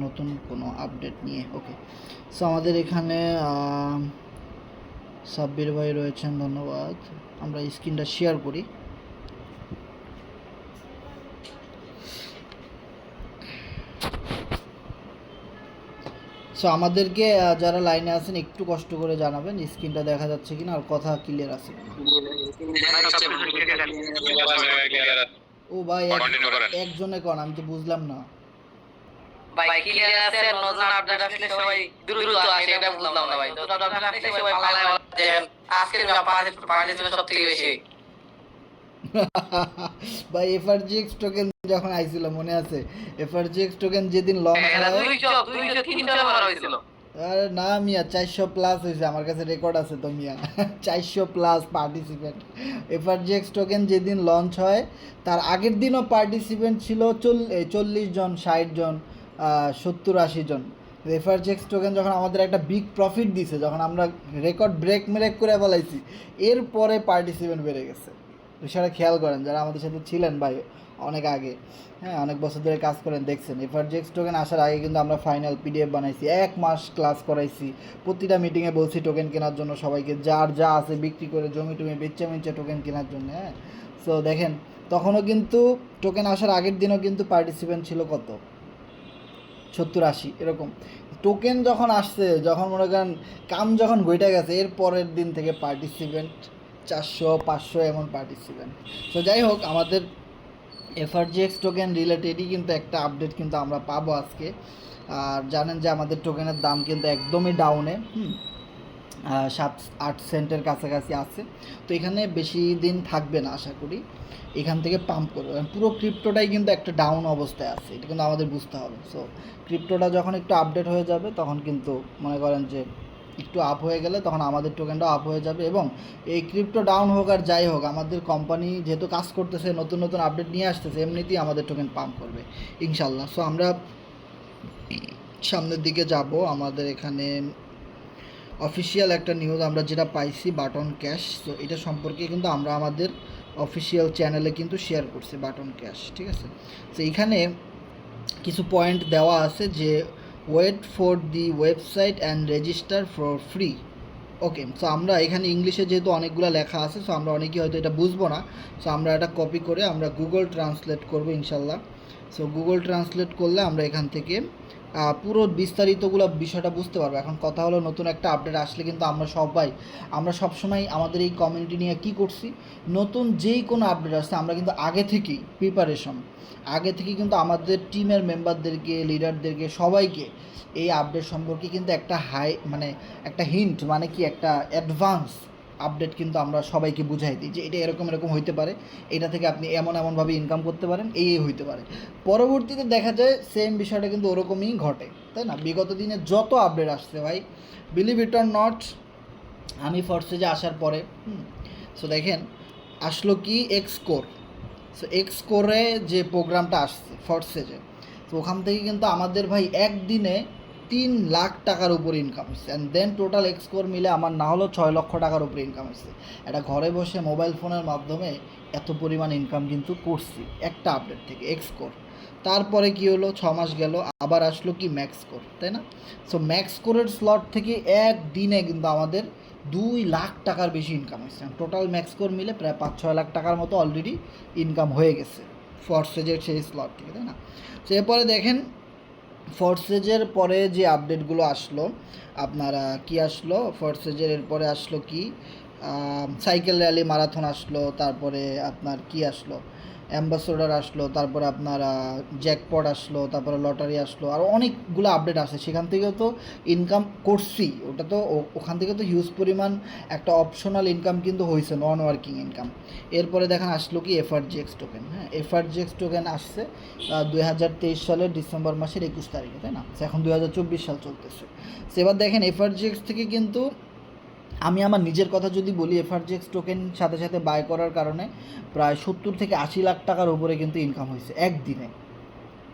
নতুন কোনো আপডেট নিয়ে। ওকে, সো আমাদের এখানে সাব্বির ভাই রয়েছেন, ধন্যবাদ। আমরা স্ক্রিনটা শেয়ার করি। সো আমাদেরকে যারা লাইনে আছেন একটু কষ্ট করে জানাবেন স্ক্রিনটা দেখা যাচ্ছে কিনা আর কথা ক্লিয়ার আছে কিনা। ও ভাই একজনে কন, আমি তো বুঝলাম না ভাই ক্লিয়ার আছে। নতুন আপডেট আসলে সবাই দ্রুত আসে, এটা বুঝলাম না ভাই। নতুন আপডেট আসলে সবাই পালায় দেখেন আজকের পার্টি ছিল সবথেকে বেশি। ভাই এফআরজিএক্স টোকেন যখন আইছিল মনে আছে? এফআরজিএক্স টোকেন যেদিন লঞ্চ হয় 200 300 বার হয়েছিল। আরে না মিয়া, 400 প্লাস হয়েছে, আমার কাছে রেকর্ড আছে তো মিয়া। 400 প্লাস পার্টিসিপেন্ট। এফআরজিএক্স টোকেন যেদিন লঞ্চ হয় তার আগের দিনও পার্টিসিপেন্ট ছিল 40 জন, 60 জন, 70-80 জন। এফআরজিএক্স টোকেন যখন আমাদের একটা বিগ প্রফিট দিছে, যখন আমরা রেকর্ড ব্রেক করে ফেলাইছি, এরপরে পার্টিসিপেন্ট বেড়ে গেছে। বিষয়টা খেয়াল করেন যারা আমাদের সাথে ছিলেন ভাই অনেক আগে, হ্যাঁ অনেক বছর ধরে কাজ করেন, দেখছেন এফআরজিএক্স টোকেন আসার আগে কিন্তু আমরা ফাইনাল পিডিএফ বানাইছি, 1 মাস ক্লাস করাইছি, প্রতিটা মিটিংয়ে বলছি টোকেন কেনার জন্য সবাইকে, যার যা আছে বিক্রি করে জমি টমি বেচে টোকেন কেনার জন্য। হ্যাঁ, সো দেখেন তখনও কিন্তু টোকেন আসার আগের দিনও কিন্তু পার্টিসিপেন্ট ছিল কত, 70-80 এরকম। টোকেন যখন আসছে, যখন মনে করেন কাম যখন ঘটে গেছে, এর পরের দিন থেকে পার্টিসিপেন্ট 400-500 এমন পার্টিসিপেন্ট। তো যাই হোক, আমাদের এফআরজিএক্স টোকেন রিলেটেডই কিন্তু একটা আপডেট কিন্তু আমরা পাবো আজকে। আর জানেন যে আমাদের টোকেনের দাম কিন্তু একদমই ডাউনে, 7-8 সেন্টের কাছাকাছি আছে। তো এখানে বেশি দিন থাকবে না আশা করি, এখান থেকে পাম্প করবে। পুরো ক্রিপ্টোটাই কিন্তু একটা ডাউন অবস্থায় আছে, এটা কিন্তু আমাদের বুঝতে হবে। সো ক্রিপ্টোটা যখন একটু আপডেট হয়ে যাবে তখন কিন্তু মনে করেন যে একটু আপ হয়ে গেলে তখন আমাদের টোকেনটাও আপ হয়ে যাবে। এবং এই ক্রিপ্টো ডাউন হোক আর যাই হোক, আমাদের কোম্পানি যেহেতু কাজ করতেছে, নতুন নতুন আপডেট নিয়ে আসতেছে, এমনিতেই আমাদের টোকেন পাম্প করবে ইনশাল্লাহ। সো আমরা সামনের দিকে যাব। আমাদের এখানে অফিসিয়াল একটা নিউজ আমরা যেটা পাইছি, বাটন ক্যাশ। তো এটা সম্পর্কে কিন্তু আমরা আমাদের অফিসিয়াল চ্যানেলে কিন্তু শেয়ার করছি বাটন ক্যাশ, ঠিক আছে? তো এখানে কিছু পয়েন্ট দেওয়া আছে যে wait for the website and register for free. Okay, so আমরা এখানে ইংলিশে যেহেতু অনেকগুলো লেখা আছে, সো আমরা অনেকেই হয়তো এটা বুঝবো না, সো আমরা এটা কপি করে আমরা গুগল ট্রান্সলেট করবো ইনশাল্লাহ। সো গুগল ট্রান্সলেট করলে আমরা এখান থেকে পুরো বিস্তারিতগুলো বিষয়টা বুঝতে পারবো। এখন কথা হলো, নতুন একটা আপডেট আসলে কিন্তু আমরা সবসময় আমাদের এই কমিউনিটি নিয়ে কী করছি, নতুন যেই কোনো আপডেট আসছে আমরা কিন্তু আগে থেকেই আগে থেকে কিন্তু আমাদের টিমের মেম্বারদেরকে, লিডারদেরকে, সবাইকে এই আপডেট সম্পর্কে কিন্তু একটা একটা হিন্ট, মানে কি একটা অ্যাডভান্স আপডেট কিন্তু আমরা সবাইকে বুঝাই দিই যে এটা এরকম এরকম হইতে পারে, এটা থেকে আপনি এমনভাবে ইনকাম করতে পারেন, এই হইতে পারে। পরবর্তীতে দেখা যায় সেম বিষয়টা কিন্তু ওরকমই ঘটে, তাই না? বিগত দিনে যত আপডেট আসছে ভাই, বিলিভ ইট অর নট, আমি ফরসেজে আসার পরে সো দেখেন আসলো কি এক্সকোর। সো এক্সকোরে যে প্রোগ্রামটা আসছে ফরসেজে, তো ওখান থেকে কিন্তু আমাদের ভাই একদিনে 3 লাখ টাকার উপর ইনকাম হচ্ছে। অ্যান্ড দেন টোটাল এক্সকোর মিলে আমার না হলো 6 লক্ষ টাকার উপরে ইনকাম হচ্ছে। এটা ঘরে বসে মোবাইল ফোনের মাধ্যমে এত পরিমাণ ইনকাম কিন্তু করছি একটা আপডেট থেকে এক্সকোর। তারপরে কি হলো, 6 মাস গেল, আবার আসলো কি ম্যাক্সকোর, তাই না? সো ম্যাক্সকোরের স্লট থেকে একদিনে কিন্তু আমাদের 2 লাখ টাকার বেশি ইনকাম হয়েছে। টোটাল ম্যাক্সকোর মিলে প্রায় 5-6 লাখ টাকার মতো অলরেডি ইনকাম হয়ে গেছে ফরসেজের সেই স্লট থেকে, তাই না? তো এরপরে দেখেন ফরসেজের পরে যে আপডেটগুলো আসলো, আপনারা কি আসলো ফরসেজের এরপরে আসলো কি, সাইকেল র্যালি মারাথন আসলো, তারপরে আপনার কি আসলো, অ্যাম্বাসেডর আসলো, তারপরে আপনার জ্যাকপট আসলো, তারপরে লটারি আসলো, আর অনেকগুলো আপডেট আসে। সেখান থেকেও তো ইনকাম করছি, ওটা তো ওখান থেকে তো হিউজ পরিমাণ একটা অপশনাল ইনকাম কিন্তু হয়েছে, নন ওয়ার্কিং ইনকাম। এরপরে দেখেন আসলো কি এফআরজিএক্স টোকেন। হ্যাঁ, এফআরজিএক্স টোকেন আসছে 2023 সালের ডিসেম্বর মাসের 21 তারিখে, তাই না? এখন 2024 সাল চলতেছে। এবার দেখেন এফআরজিএক্স থেকে কিন্তু আমি আমার নিজের কথা যদি বলি, এফআরজিএক্স টোকেন সাথে সাথে বাই করার কারণে প্রায় 70 থেকে 80 লাখ টাকার উপরে কিন্তু ইনকাম হয়েছে একদিনে।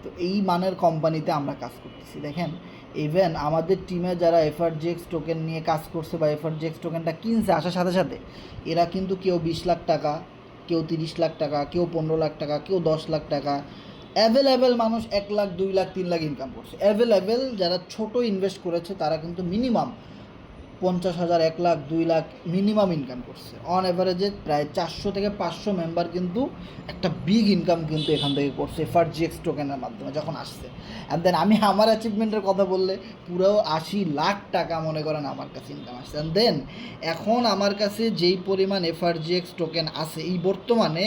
তো এই মানের কোম্পানিতে আমরা কাজ করতেছি। দেখেন ইভেন আমাদের টিমে যারা এফআরজিএক্স টোকেন নিয়ে কাজ করছে বা এফআরজিএক্স টোকেনটা কিনছে আসার সাথে সাথে, এরা কিন্তু কেউ 20 লাখ টাকা, কেউ 30 লাখ টাকা, কেউ 15 লাখ টাকা, কেউ 10 লাখ টাকা, অ্যাভেলেবেল মানুষ 1 লাখ 2 লাখ 3 লাখ ইনকাম করছে। অ্যাভেলেবেল যারা ছোট ইনভেস্ট করেছে তারা কিন্তু minimum 50,000 1 lakh 2 lakh minimum income করছে। অন অ্যাভারেজে প্রায় 400 থেকে 500 মেম্বার কিন্তু একটা বিগ ইনকাম কিন্তু এখান থেকে করছে এফআরজিএক্স টোকেনের মাধ্যমে যখন আসছে। অ্যান্ড দেন আমি আমার অ্যাচিভমেন্টের কথা বললে পুরো 80 লাখ টাকা মনে করেন আমার কাছে ইনকাম আসছে। অ্যান্ড দেন এখন আমার কাছে যেই পরিমাণ এফআরজিএক্স টোকেন আছে এই বর্তমানে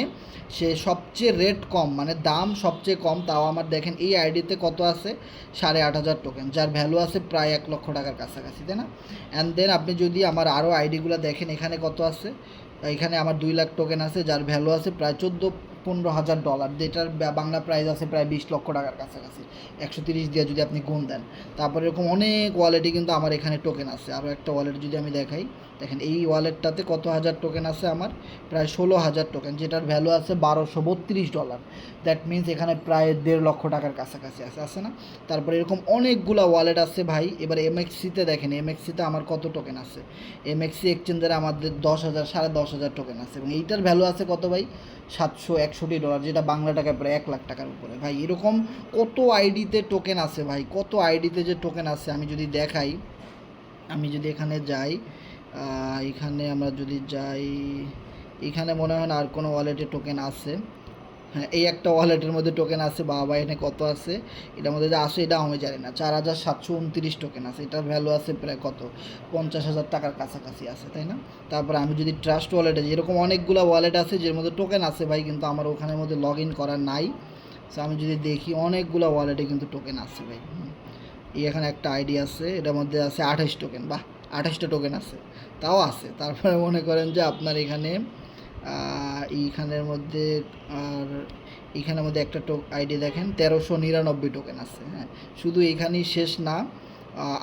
সে সবচেয়ে রেট কম, মানে দাম সবচেয়ে কম, তাও আমার দেখেন এই আইডিতে কত আছে 8,500 টোকেন, যার ভ্যালু আছে প্রায় 1 লক্ষ টাকার কাছাকাছি, তাই না? অ্যান্ড দেন আপনি যদি আমার আরও আইডিগুলো দেখেন এখানে কত আছে, এখানে আমার 2 লাখ টোকেন আছে যার ভ্যালু আছে প্রায় $14,000, যেটার বাংলা প্রাইস আছে প্রায় 20 লক্ষ টাকার কাছাকাছি 130 দিয়ে যদি আপনি গুণ দেন। তারপরে এরকম অনেক ওয়ালেটই কিন্তু আমার এখানে টোকেন আছে। আরও একটা ওয়ালেট যদি আমি দেখাই, দেখেন এই ওয়ালেটটাতে কত হাজার টোকেন আছে আমার প্রায় 16,000 টোকেন, যেটার ভ্যালু আছে $1,232। দ্যাট মিনস এখানে প্রায় 1.5 লক্ষ টাকার কাছাকাছি আছে না? তারপরে এরকম অনেকগুলো ওয়ালেট আছে ভাই। এবার এমএক্সিতে দেখেন, এমএক্সিতে আমার কত টোকেন আছে, এমএক্সি এক্সচেঞ্জারে আমাদের 10,000 10,500 টোকেন আছে, এবং এইটার ভ্যালু আছে কত ভাই $761, যেটা বাংলা টাকায় প্রায় 1 লাখ টাকার উপরে। ভাই এরকম কত আইডিতে টোকেন আছে ভাই, কত আইডিতে যে টোকেন আছে আমি যদি দেখাই, আমি যদি এখানে যাই, এখানে আমরা যদি যাই, এখানে মনে হয় না আর কোনো ওয়ালেটে টোকেন আছে। হ্যাঁ, এই একটা ওয়ালেটের মধ্যে টোকেন আছে, বাবা এখানে কত আছে, এটার মধ্যে যে আছে এটা আমি জানি না, 4,729 টোকেন আছে, এটার ভ্যালু আছে প্রায় কত 50,000 টাকার কাছাকাছি আছে, তাই না? তারপরে আমি যদি ট্রাস্ট ওয়ালেটে, এরকম অনেকগুলো ওয়ালেট আছে যের মধ্যে টোকেন আছে ভাই, কিন্তু আমার ওখানের মধ্যে লগ ইন করা নাই। সো আমি যদি দেখি অনেকগুলো ওয়ালেটে কিন্তু টোকেন আছে ভাই। এই এখানে একটা আইডি আছে, এটার মধ্যে আছে 28 টোকেন, বাহ 28টা টোকেন আছে, তাও আছে। তারপরে মনে করেন যে আপনার এখানে এইখানের মধ্যে, আর এইখানের মধ্যে একটা আইডি দেখেন 1399 টোকেন আছে। হ্যাঁ, শুধু এখানেই শেষ না,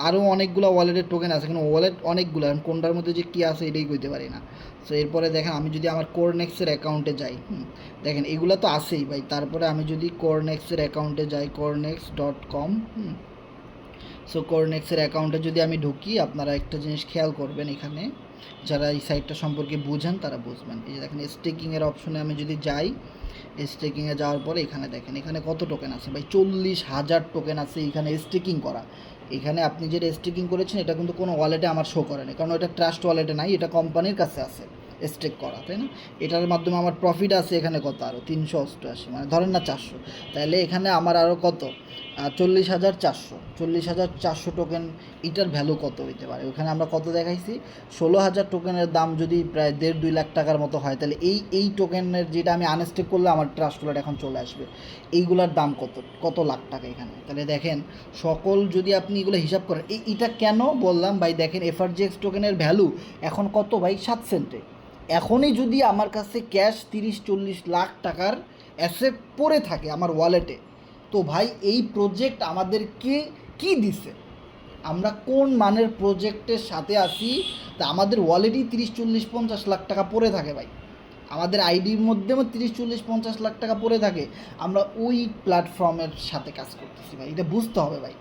আরও অনেকগুলো ওয়ালেটের টোকেন আছে, কিন্তু ওয়ালেট অনেকগুলো, কোনটার মধ্যে যে কী আছে এটাই কইতে পারি না। সো এরপরে দেখেন আমি যদি আমার কোরনেক্সের অ্যাকাউন্টে যাই, দেখেন এগুলো তো আছেই ভাই। তারপরে আমি যদি কোরনেক্সের অ্যাকাউন্টে যাই, cornex.com, সো কোরনেক্সের অ্যাকাউন্টে যদি আমি ঢুকি, আপনারা একটা জিনিস খেয়াল করবেন, এখানে যারা এই সাইটটা সম্পর্কে বুঝেন তারা বুঝবেন। এই যে দেখেন স্টেকিংয়ের অপশনে আমি যদি যাই, স্টেকিংয়ে যাওয়ার পরে এখানে দেখেন এখানে কত টোকেন আছে ভাই, 40,000 টোকেন আছে এখানে স্টেকিং করা। এখানে আপনি যেটা স্টেকিং করেছেন এটা কিন্তু কোনো ওয়ালেটে আমার শো করে না, কারণ এটা ট্রাস্ট ওয়ালেটে নাই, এটা কোম্পানির কাছে আছে স্টেক করা, তাই না? এটার মাধ্যমে আমার প্রফিট আছে এখানে কত, আরও 388, মানে ধরেন না 400, তাহলে এখানে আমার আরও কত 40,400 টোকেন, এটার ভ্যালু কত হইতে পারে? ওখানে আমরা কত দেখাইছি, 16,000 টোকেনের দাম যদি প্রায় 1.5-2 লাখ টাকার মতো হয়, তাহলে এই টোকেনের যেটা আমি আনস্টেক করলে আমার ট্রাস্ট ওয়ালেট এখন চলে আসবে, এইগুলার দাম কত লাখ টাকা এখানে। তাহলে দেখেন সকল যদি আপনি এগুলো হিসাব করেন, এটা কেন বললাম ভাই, দেখেন এফআরজিএক্স টোকেনের ভ্যালু এখন কত ভাই, 7 সেন্টে। এখনই যদি আমার কাছে ক্যাশ 30-40 লাখ টাকার অ্যাসেট পড়ে থাকে আমার ওয়ালেটে, তো ভাই এই প্রজেক্ট আমাদেরকে কি দিছে, আমরা কোন মানের প্রজেক্টের সাথে আসি, তা আমাদের ওয়ালেটই 30-40-50 লাখ টাকা পড়ে থাকে ভাই, আমাদের আইডির মধ্যেও 30-40-50 লাখ টাকা পড়ে থাকে, আমরা ওই প্ল্যাটফর্মের সাথে কাজ করতেছি ভাই, এটা বুঝতে হবে ভাই,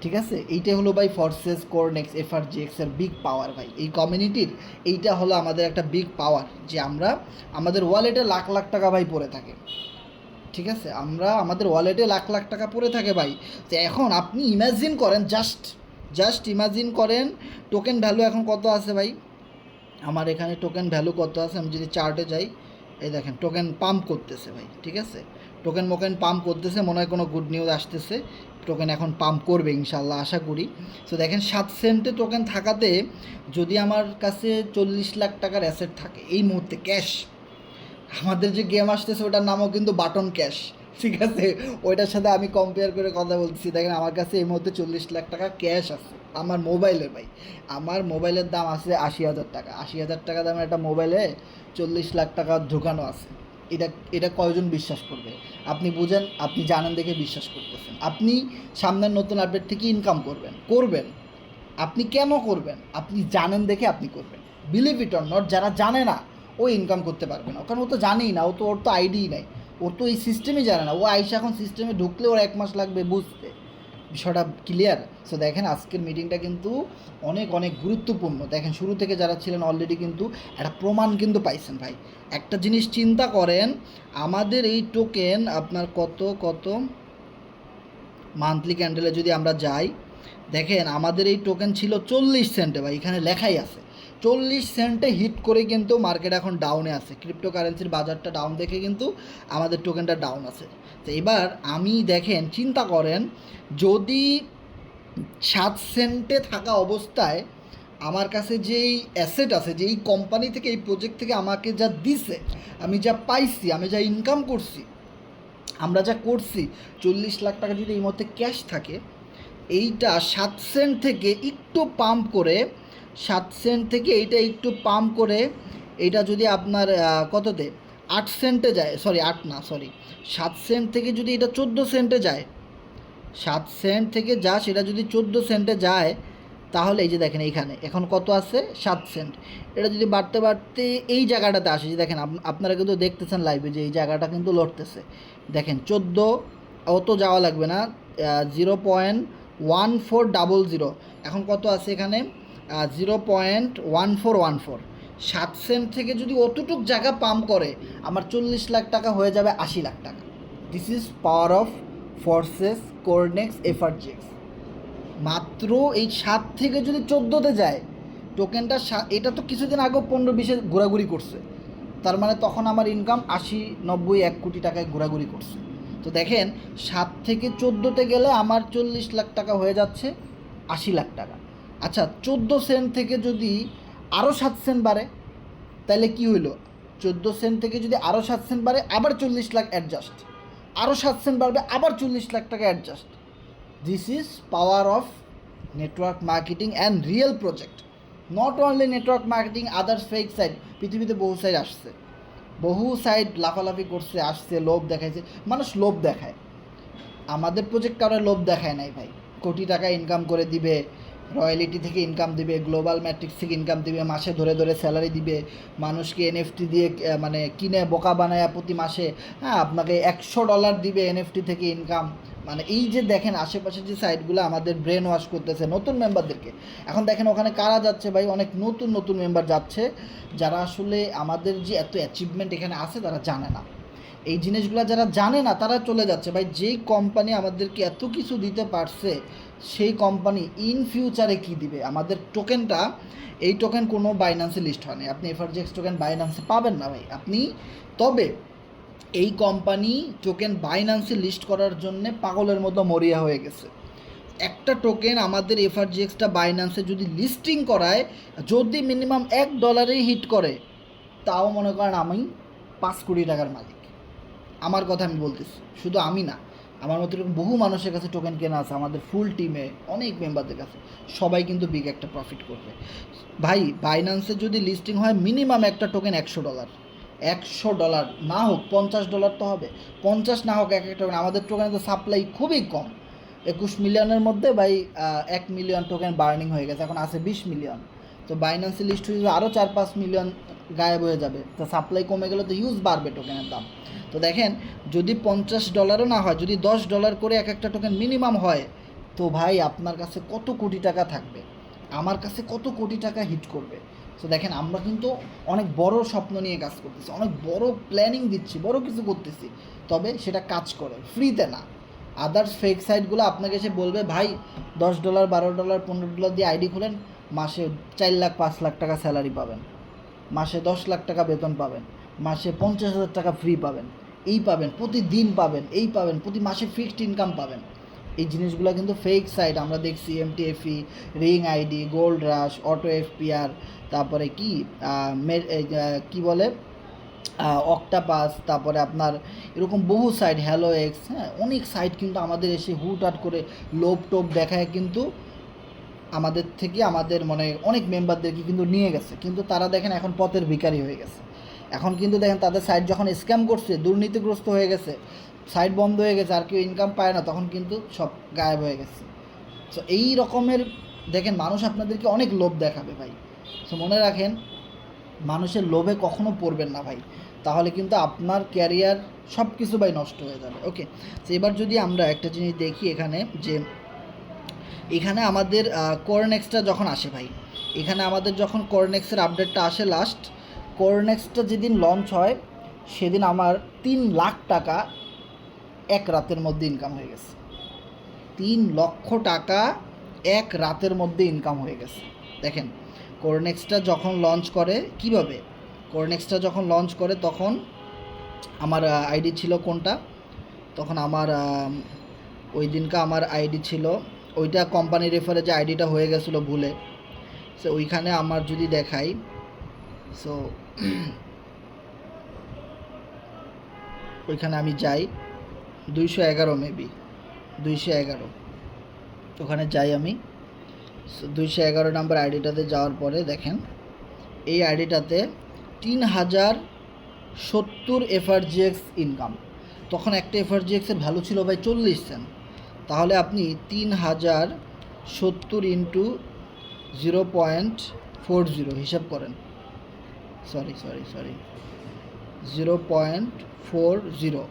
ঠিক আছে? এইটাই হলো ভাই ফরসেস কোরনেক্স এফআরজিএক্সের বিগ পাওয়ার ভাই, এই কমিউনিটির এইটা হলো আমাদের একটা বিগ পাওয়ার, যে আমরা আমাদের ওয়ালেটে লাখ লাখ টাকা ভাই পড়ে থাকে, ঠিক আছে? আমাদের ওয়ালেটে লাখ লাখ টাকা পড়ে থাকে ভাই। তো এখন আপনি ইমাজিন করেন, জাস্ট ইমাজিন করেন টোকেন ভ্যালু এখন কত আছে ভাই, আমার এখানে টোকেন ভ্যালু কত আছে, আমি যদি চার্টে যাই, এই দেখেন টোকেন পাম্প করতেছে ভাই, ঠিক আছে? টোকেন পাম্প করতেছে, মনে হয় কোনো গুড নিউজ আসতেছে, টোকেন এখন পাম্প করবে ইনশাল্লাহ, আশা করি। সো দেখেন 7 সেন্টে টোকেন থাকাতে যদি আমার কাছে 40 লাখ টাকার অ্যাসেট থাকে এই মুহূর্তে ক্যাশ, আমাদের যে গেম আসতেছে ওটার নামও কিন্তু বাটন ক্যাশ, ঠিক আছে? ওইটার সাথে আমি কম্পেয়ার করে কথা বলছি। দেখেন আমার কাছে এই মুহূর্তে 40 লাখ টাকা ক্যাশ আছে আমার মোবাইলে ভাই, আমার মোবাইলের দাম আছে 80,000 টাকা, 80,000 টাকা দামের একটা মোবাইলে 40 লাখ টাকা ঢোকানো আছে। এটা কয়জন বিশ্বাস করবে? আপনি বুঝেন, আপনি জানেন দেখে বিশ্বাস করতেছেন। আপনি সামনের নতুন আপডেট থেকে ইনকাম করবেন, আপনি কেন করবেন? আপনি জানেন দেখে আপনি করবেন। বিলিভ ইট অর নট, যারা জানে না ও ইনকাম করতে পারবে না, কারণ ও তো জানেই না, ওর তো আইডিই নাই, ওর তো এই সিস্টেমই জানে না। ও আইসা এখন সিস্টেমে ঢুকলে ওর 1 মাস লাগবে বুঝতে, বিষয়টা ক্লিয়ার? সো দেখেন আজকের মিটিংটা কিন্তু অনেক অনেক গুরুত্বপূর্ণ। দেখেন শুরু থেকে যারা ছিলেন অলরেডি কিন্তু একটা প্রমাণ কিন্তু পাইছেন ভাই। একটা জিনিস চিন্তা করেন, আমাদের এই টোকেন আপনার কত মান্থলি ক্যান্ডেলে যদি আমরা যাই, দেখেন আমাদের এই টোকেন ছিল 40 সেন্টে ভাই, এখানে লেখাই আছে 40 সেন্টে হিট করে কিন্তু মার্কেট এখন ডাউনে আছে। ক্রিপ্টোকারেন্সির বাজারটা ডাউন দেখে কিন্তু আমাদের টোকেনটা ডাউন আছে। তো এবার আমি দেখেন চিন্তা করেন, যদি 7 সেন্টে থাকা অবস্থায় আমার কাছে যেই অ্যাসেট আছে, যেই কোম্পানি থেকে এই প্রজেক্ট থেকে আমাকে যা দিছে, আমি যা পাইছি, আমি যা ইনকাম করছি, আমরা যা করছি, 40 লাখ টাকা যদি এই মুহূর্তে ক্যাশ থাকে, এইটা 7 সেন্ট থেকে একটু পাম্প করে, 7 সেন্ট থেকে এইটা একটু পাম্প করে, এইটা যদি আপনার কততে 8 সেন্টে যায়, সরি 8 না, সরি 7 সেন্ট থেকে যদি এটা 14 সেন্টে যায়, 7 সেন্ট থেকে যা সেটা যদি 14 সেন্টে যায়, তাহলে এই যে দেখেন এইখানে এখন কত আছে 7 সেন্ট, এটা যদি বাড়তে বাড়তে এই জায়গাটাতে আসে, যে দেখেন আপনারা কিন্তু দেখতেছেন লাইভে যে এই জায়গাটা কিন্তু লড়তেছে, দেখেন 14, অত যাওয়া লাগবে না, 0.1400, এখন কত আছে এখানে 0.1414। 7 সেন্ট থেকে যদি অতটুক জায়গা পাম্প করে, আমার 40 লাখ টাকা হয়ে যাবে 80 লাখ টাকা। This is power of forces Cornex FRGX. মাত্র এই 7 থেকে যদি 14তে যায় টোকেনটা, এটা তো কিছুদিন আগেও 15-20-এ ঘোরাঘুরি করছে, তার মানে তখন আমার ইনকাম 80-90-1 কোটি টাকায় ঘোরাঘুরি করছে। তো দেখেন 7 থেকে 14তে গেলে আমার 40 লাখ টাকা হয়ে যাচ্ছে 80 লাখ টাকা। আচ্ছা 14 সেন্ট থেকে যদি আরও 7 সেন্ট বাড়ে, তাহলে কি হইলো, 14 সেন্ট থেকে যদি আরও 7 সেন্ট বাড়ে, আবার 40 লাখ অ্যাডজাস্ট, আরও 7 সেন্ট বাড়বে, আবার 40 লাখ টাকা adjust. This is power of network marketing and real project. Not only network marketing, others fake site, পৃথিবীতে বহু সাইট আসছে, বহু সাইট লাফালাফি করছে, আসছে, লোভ দেখাইছে, মানুষ লোভ দেখায়। আমাদের প্রজেক্ট কারো লোভ দেখায় নাই ভাই। কোটি টাকা ইনকাম করে দিবে, রয়্যালিটি থেকে ইনকাম দিবে, গ্লোবাল ম্যাট্রিক্স থেকে ইনকাম দিবে, মাসে ধরে ধরে স্যালারি দিবে, মানুষকে এনএফটি দিয়ে মানে কিনে বোকা বানায় প্রতি মাসে, হ্যাঁ আপনাকে $100 দিবে এনএফটি থেকে ইনকাম। মানে এই যে দেখেন আশেপাশে যে সাইটগুলো আমাদের ব্রেন ওয়াশ করতেছে নতুন মেম্বারদেরকে। এখন দেখেন ওখানে কারা যাচ্ছে ভাই, অনেক নতুন নতুন মেম্বার যাচ্ছে, যারা আসলে আমাদের যে এত অ্যাচিভমেন্ট এখানে আছে তারা জানে না। এই জিনিসগুলো যারা জানে না তারা চলে যাচ্ছে ভাই। যেই কোম্পানি আমাদেরকে এত কিছু দিতে পারছে, সেই কোম্পানি ইন ফিউচারে কি দিবে আমাদের টোকেনটা, এই টোকেন কোনো বাইন্যান্সে লিস্ট হয়নি, আপনি এফআরজিএক্স টোকেন বাইন্যান্সে পাবেন না ভাই আপনি। তবে এই কোম্পানি টোকেন বাইন্যান্সে লিস্ট করার জন্যে পাগলের মতো মরিয়া হয়ে গেছে। একটা টোকেন আমাদের এফআরজিএক্সটা বাইন্যান্সে যদি লিস্টিং করায়, যদি মিনিমাম $1 হিট করে, তাও মনে করেন আমি 5 কোটি টাকার মালিক। আমার কথা আমি বলতেছি, শুধু আমি না, আমার মতো এরকম বহু মানুষের কাছে টোকেন কেনা আছে, আমাদের ফুল টিমে অনেক মেম্বারদের কাছে, সবাই কিন্তু বিগ একটা প্রফিট করবে ভাই। বাইন্যান্সে যদি লিস্টিং হয় মিনিমাম একটা টোকেন $100, $100 না হোক $50 তো হবে, 50 না হোক এক একটা টোকেন। আমাদের টোকেনের তো সাপ্লাই খুবই কম, 21 মিলিয়নের মধ্যে ভাই 1 মিলিয়ন টোকেন বার্নিং হয়ে গেছে, এখন আছে 20 মিলিয়ন। তো বাইন্যান্সে লিস্ট হয়ে আরও 4-5 মিলিয়ন গায়েব হয়ে যাবে, তো সাপ্লাই কমে গেলে তো হিউজ বাড়বে টোকেনের দাম। তো দেখেন যদি $50 না হয়, যদি $10 করে এক একটা টোকেন মিনিমাম হয়, তো ভাই আপনার কাছে কত কোটি টাকা থাকবে, আমার কাছে কত কোটি টাকা হিট করবে। তো দেখেন আমরা কিন্তু অনেক বড় স্বপ্ন নিয়ে কাজ করতেছি, অনেক বড় প্ল্যানিং দিচ্ছি, বড় কিছু করতেছি, তবে সেটা কাজ করে ফ্রিতে না। আদার্স ফেক সাইটগুলো আপনাকে এসে বলবে ভাই $10, $12, $15 দিয়ে আইডি খুলেন, মাসে 4 লাখ 5 লাখ টাকা স্যালারি পাবেন, মাসে 10 লাখ টাকা বেতন পাবেন, মাসে 50,000 টাকা ফ্রি পাবেন, এই পাবেন, প্রতিদিন পাবেন, এই পাবেন, প্রতি মাসে ফিক্সড ইনকাম পাবেন। এই জিনিসগুলো কিন্তু ফেক সাইট। আমরা দেখছি MTFE, ring ID, gold rush, auto FPR, তারপরে কি বলে অক্টাপাস, তারপরে আপনার এরকম বহু সাইট, হ্যালো এক্স, হ্যাঁ অনেক সাইট কিন্তু আমাদের এসে হুটহাট করে লোভ টোপ দেখায় কিন্তু আমাদের থেকে আমাদের মানে অনেক মেম্বারদেরকে কিন্তু নিয়ে গেছে, কিন্তু তারা দেখেন এখন পথের ভিখারি হয়ে গেছে। এখন কিন্তু দেখেন তাদের সাইট যখন স্ক্যাম করছে, দুর্নীতিগ্রস্ত হয়ে গেছে, সাইট বন্ধ হয়ে গেছে, আর কেউ ইনকাম পায় না, তখন কিন্তু সব গায়েব হয়ে গেছে। সো এই রকমের দেখেন মানুষ আপনাদেরকে অনেক লোভ দেখাবে ভাই। সো মনে রাখেন, মানুষের লোভে কখনো পড়বেন না ভাই, তাহলে কিন্তু আপনার ক্যারিয়ার সব কিছু ভাই নষ্ট হয়ে যাবে। ওকে, তো এবার যদি আমরা একটা জিনিস দেখি এখানে, যে এখানে আমাদের কোরনেক্সটা যখন আসে ভাই, এখানে আমাদের যখন কোরনেক্সের আপডেটটা আসে লাস্ট, কোরনেক্সটা যেদিন লঞ্চ হয় সেদিন আমার 3 লাখ টাকা এক রাতের মধ্যে ইনকাম হয়ে গেছে। 3 লক্ষ টাকা এক রাতের মধ্যে ইনকাম হয়ে গেছে। দেখেন কোরনেক্সটা যখন লঞ্চ করে কিভাবে, কোরনেক্সটা যখন লঞ্চ করে তখন আমার আইডি ছিল কোনটা, তখন আমার ওই দিনকা আমার আইডি ছিল ওইটা কোম্পানি রেফারে যে আইডিটা হয়ে গেছিলো ভুলে, সো ওইখানে আমার যদি দেখাই, সো ওইখানে আমি যাই 211 মেবি 211, ওখানে যাই আমি। 211 নাম্বার আইডিটাতে যাওয়ার পরে দেখেন এই আইডিটাতে 3070 এফআরজিএক্স ইনকাম। তখন একটা এফআরজিএক্সের ভ্যালু ছিল ভাই 40 সেন্ট। তাহলে আপনি 3070 ইন্টু 0.40 হিসাব করেন, সরি 0.40,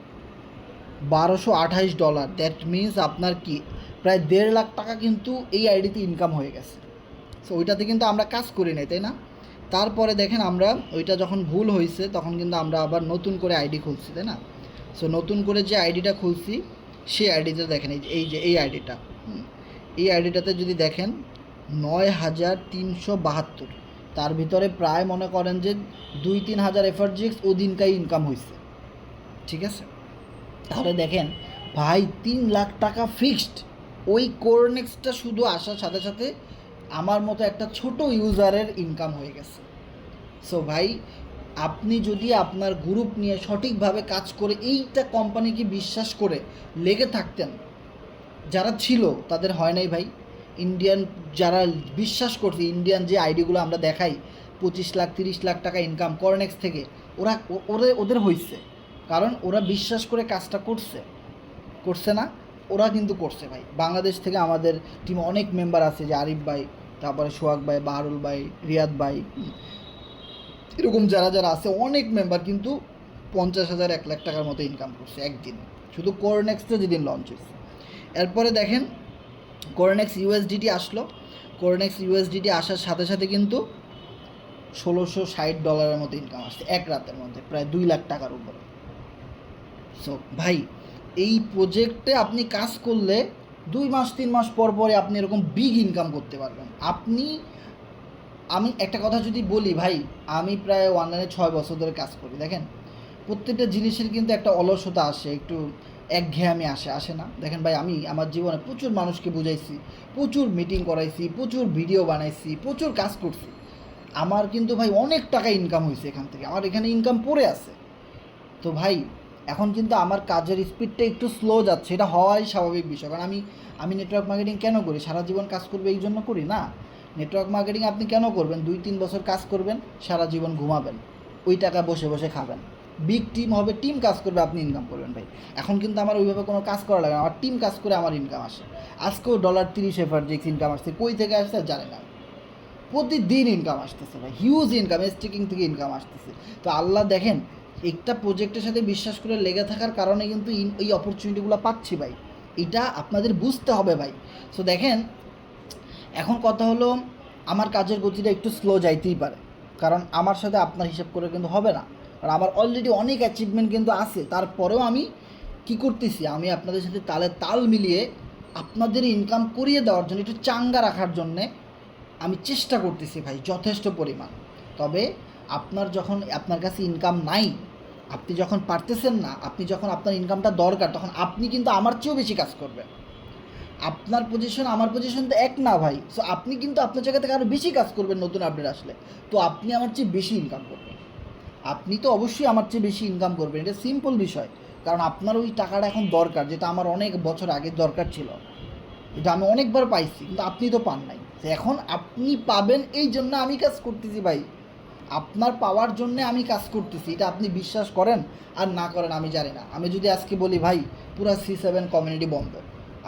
$1228। দ্যাট মিন্স আপনার কি প্রায় 1.5 লাখ টাকা কিন্তু এই আইডিতে ইনকাম হয়ে গেছে। সো ওইটাতে কিন্তু আমরা কাজ করি নাই, তাই না? তারপরে দেখেন আমরা ওইটা যখন ভুল হয়েছে তখন কিন্তু আমরা আবার নতুন করে আইডি খুলছি, তাই না? সো নতুন করে যে আইডিটা খুলছি সেই আইডিতে দেখেন এই আইডিটা, এই আইডিটাতে যদি দেখেন 9372, তার ভিতরে প্রায় মনে করেন যে 2-3 হাজার এফআরজিএক্স ওদিনকাই ইনকাম হয়েছে, ঠিক আছে? তাহলে দেখেন ভাই 3 লাখ টাকা ফিক্সড ওই কোরনেক্সটা শুধু আসার সাথে সাথে আমার মতো একটা ছোট ইউজারের ইনকাম হয়ে গেছে। সো ভাই আপনি যদি আপনার গ্রুপ নিয়ে সঠিকভাবে কাজ করে এইটা কোম্পানিকে বিশ্বাস করে লেগে থাকতেন, যারা ছিল তাদের হয় নাই ভাই। ইন্ডিয়ান যারা বিশ্বাস করছে, ইন্ডিয়ান যে আইডিগুলো আমরা দেখাই 25 লাখ 30 লাখ টাকা ইনকাম কোরনেক্স থেকে, ওদের হয়েছে, কারণ ওরা বিশ্বাস করে কাজটা করছে না, ওরা কিন্তু করছে ভাই। বাংলাদেশ থেকে আমাদের টিমে অনেক মেম্বার আছে, যে আরিফ ভাই, তারপরে সোহাগ ভাই, বাহারুল ভাই, রিয়াদ ভাই, এরকম যারা আছে অনেক মেম্বার কিন্তু 50,000 1 লাখ টাকার মতো ইনকাম করছে একদিন, শুধু কোরনেক্সটা যেদিন লঞ্চ হয়েছে। এরপরে দেখেন কোরনেক্স ইউএসডিটি আসলো, কোরনেক্স ইউএসডিটি আসার সাথে সাথে কিন্তু $1,660 মতো ইনকাম আসছে এক রাতের মধ্যে, প্রায় 2 লাখ টাকার উপরে। সো ভাই এই প্রজেক্টে আপনি কাজ করলে 2 মাস 3 মাস পর পরে আপনি এরকম বিগ ইনকাম করতে পারবেন। আমি একটা কথা যদি বলি ভাই, আমি প্রায় অনলাইনে 6 বছর ধরে কাজ করি। দেখেন প্রত্যেকটা জিনিসের কিন্তু একটা অলসতা আসে, একটু একঘেয়েমি আসে না? দেখেন ভাই আমি আমার জীবনে প্রচুর মানুষকে বুঝাইছি, প্রচুর মিটিং করাইছি, প্রচুর ভিডিও বানাইছি, প্রচুর কাজ করছি। আমার কিন্তু ভাই অনেক টাকা ইনকাম হয়েছে এখান থেকে, আমার এখানে ইনকাম পড়ে আছে। তো ভাই এখন কিন্তু আমার কাজের স্পিডটা একটু স্লো যাচ্ছে, এটা হওয়াই স্বাভাবিক বিষয়। কারণ আমি নেটওয়ার্ক মার্কেটিং কেন করি? সারা জীবন কাজ করবে এই জন্য করি না। নেটওয়ার্ক মার্কেটিং আপনি কেন করবেন? 2-3 বছর কাজ করবেন, সারা জীবন ঘুমাবেন, ওই টাকা বসে বসে খাবেন। বিগ টিম হবে, টিম কাজ করবে, আপনি ইনকাম করবেন ভাই। এখন কিন্তু আমার ওইভাবে কোনো কাজ করা লাগে না, আমার টিম কাজ করে আমার ইনকাম আসে। আজকেও $30 এফআরজিএক্স ইনকাম আসছে, কই থেকে আসছে জানি না, প্রতিদিন ইনকাম আসতেছে ভাই, হিউজ ইনকাম, স্টিকিং থেকে ইনকাম আসতেছে। তো আল্লাহ দেখেন একটা প্রজেক্টের সাথে বিশ্বাস করে লেগে থাকার কারণে কিন্তু এই অপরচুনিটিগুলো পাচ্ছি ভাই, এটা আপনাদের বুঝতে হবে ভাই। সো দেখেন এখন কথা হলো আমার কাজের গতিটা একটু স্লো যাইতেই পারে, কারণ আমার সাথে আপনার হিসাব করে কিন্তু হবে না, কারণ আমার অলরেডি অনেক অ্যাচিভমেন্ট কিন্তু আছে। তারপরেও আমি কি করতেছি, আমি আপনাদের সাথে তাল মিলিয়ে আপনাদের ইনকাম করিয়ে দেওয়ার জন্য, একটু চাঙ্গা রাখার জন্যে আমি চেষ্টা করতেছি ভাই যথেষ্ট পরিমাণ। তবে আপনার কাছে ইনকাম নাই, আপনি যখন পারতেছেন না, আপনি যখন আপনার ইনকামটা দরকার, তখন আপনি কিন্তু আমার চেয়েও বেশি কাজ করবেন। আপনার পজিশন আমার পজিশন তো এক না ভাই। সো আপনি কিন্তু আপনার জায়গা থেকে আরও বেশি কাজ করবেন নতুন আপডেট আসলে, তো আপনি আমার চেয়ে বেশি ইনকাম করবেন। আপনি তো অবশ্যই আমার চেয়ে বেশি ইনকাম করবেন, এটা সিম্পল বিষয়। কারণ আপনার ওই টাকাটা এখন দরকার, যেটা আমার অনেক বছর আগে দরকার ছিল, এটা আমি অনেকবার পাইছি, কিন্তু আপনি তো পান নাই। এখন আপনি পাবেন, এই জন্য আমি কাজ করতেছি ভাই, আপনার পাওয়ার জন্যে আমি কাজ করতেছি। এটা আপনি বিশ্বাস করেন আর না করেন আমি জানি না। আমি যদি আজকে বলি ভাই পুরো C7 কমিউনিটি বন্ধ,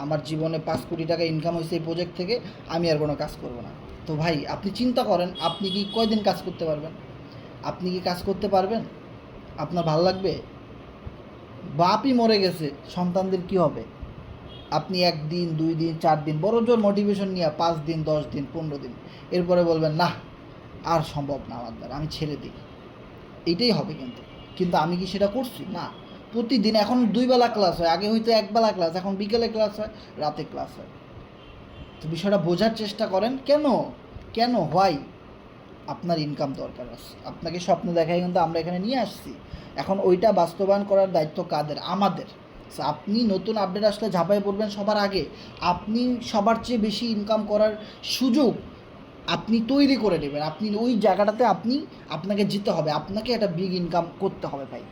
আমার জীবনে 5 কোটি টাকা ইনকাম হয়েছে এই প্রজেক্ট থেকে, আমি আর কোনো কাজ করব না, তো ভাই আপনি চিন্তা করেন আপনি কি কয়দিন কাজ করতে পারবেন? আপনি কি কাজ করতে পারবেন? আপনার ভালো লাগবে? বাপই মরে গেছে, সন্তানদের কি হবে? আপনি 1 দিন 2 দিন 4 দিন বড় জোর মোটিভেশন নিয়ে 5 দিন 10 দিন 15 দিন, এরপরে বলবেন না আর সম্ভব না আমার দ্বারা, আমি ছেড়ে দিই, এইটাই হবে। কিন্তু আমি কি সেটা করছি? না। প্রতিদিন এখন 2 বেলা ক্লাস হয়, আগে হয়তো 1 বেলা ক্লাস, এখন বিকেলে ক্লাস হয়, রাতে ক্লাস হয়। তো বিষয়টা বোঝার চেষ্টা করেন। কেন হোয়াই? আপনার ইনকাম দরকার আছে, আপনাকে স্বপ্ন দেখায় কিন্তু আমরা এখানে নিয়ে আসছি। এখন ওইটা বাস্তবায়ন করার দায়িত্ব কাদের? আমাদের। সো আপনি নতুন আপডেট আসলে ঝাঁপায় পড়বেন সবার আগে। আপনি সবার চেয়ে বেশি ইনকাম করার সুযোগ আপনি তৈরি করে নেবেন। আপনি ওই জায়গাটাতে আপনাকে যেতে হবে, আপনাকে একটা বিগ ইনকাম করতে হবে ভাই,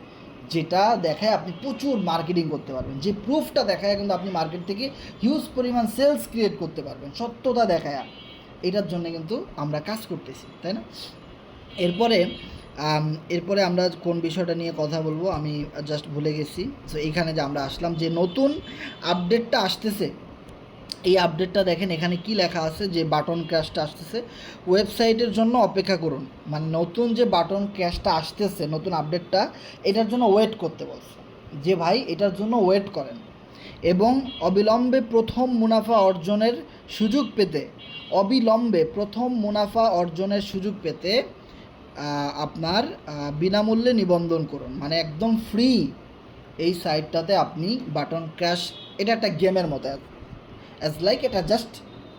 যেটা দেখায় আপনি প্রচুর মার্কেটিং করতে পারবেন, যে প্রুফটা দেখায় কিন্তু আপনি মার্কেট থেকে হিউজ পরিমাণ সেলস ক্রিয়েট করতে পারবেন, সত্যতা দেখায়। এটার জন্য কিন্তু আমরা কাজ করতেছি, তাই না? এরপরে আমরা কোন বিষয়টা নিয়ে কথা বলবো আমি জাস্ট ভুলে গেছি। সো এইখানে যে আমরা আসলাম, যে নতুন আপডেটটা আসতেছে, এই আপডেটটা দেখেন এখানে কি লেখা আছে, যে বাটন ক্র্যাশটা আসতেছে, ওয়েবসাইটের জন্য অপেক্ষা করুন। মানে নতুন যে বাটন ক্র্যাশটা আসতেছে, নতুন আপডেটটা, এটার জন্য ওয়েট করতে বলছে, যে ভাই এটার জন্য ওয়েট করেন এবং অবিলম্বে প্রথম মুনাফা অর্জনের সুযোগ পেতে আপনার বিনামূল্যে নিবন্ধন করুন। মানে একদম ফ্রি এই সাইটটাতে আপনি বাটন ক্র্যাশ, এটা একটা গেমের মতো, অ্যাজ লাইক এটা জাস্ট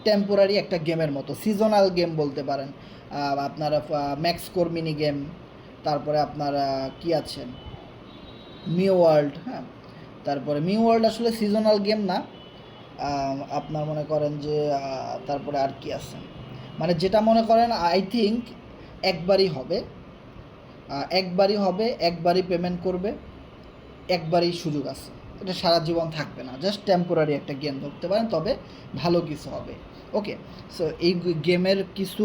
টেম্পোরারি একটা গেমের মতো, সিজনাল গেম বলতে পারেন। আপনার ম্যাক্স কোর মিনি গেম, তারপরে আপনার কি আছে মিও ওয়ার্ল্ড, হ্যাঁ, তারপরে মিও ওয়ার্ল্ড আসলে সিজনাল গেম না, আপনার মনে করেন যে তারপরে আর কি আছে, মানে যেটা মনে করেন আই থিঙ্ক একবারই হবে, একবারই পেমেন্ট করবে, একবারই সুযোগ আছে, এটা সারা জীবন থাকবে না, জাস্ট টেম্পোরারি একটা গেম ধরতে পারেন, তবে ভালো কিছু হবে। ওকে, সো এই গেমের কিছু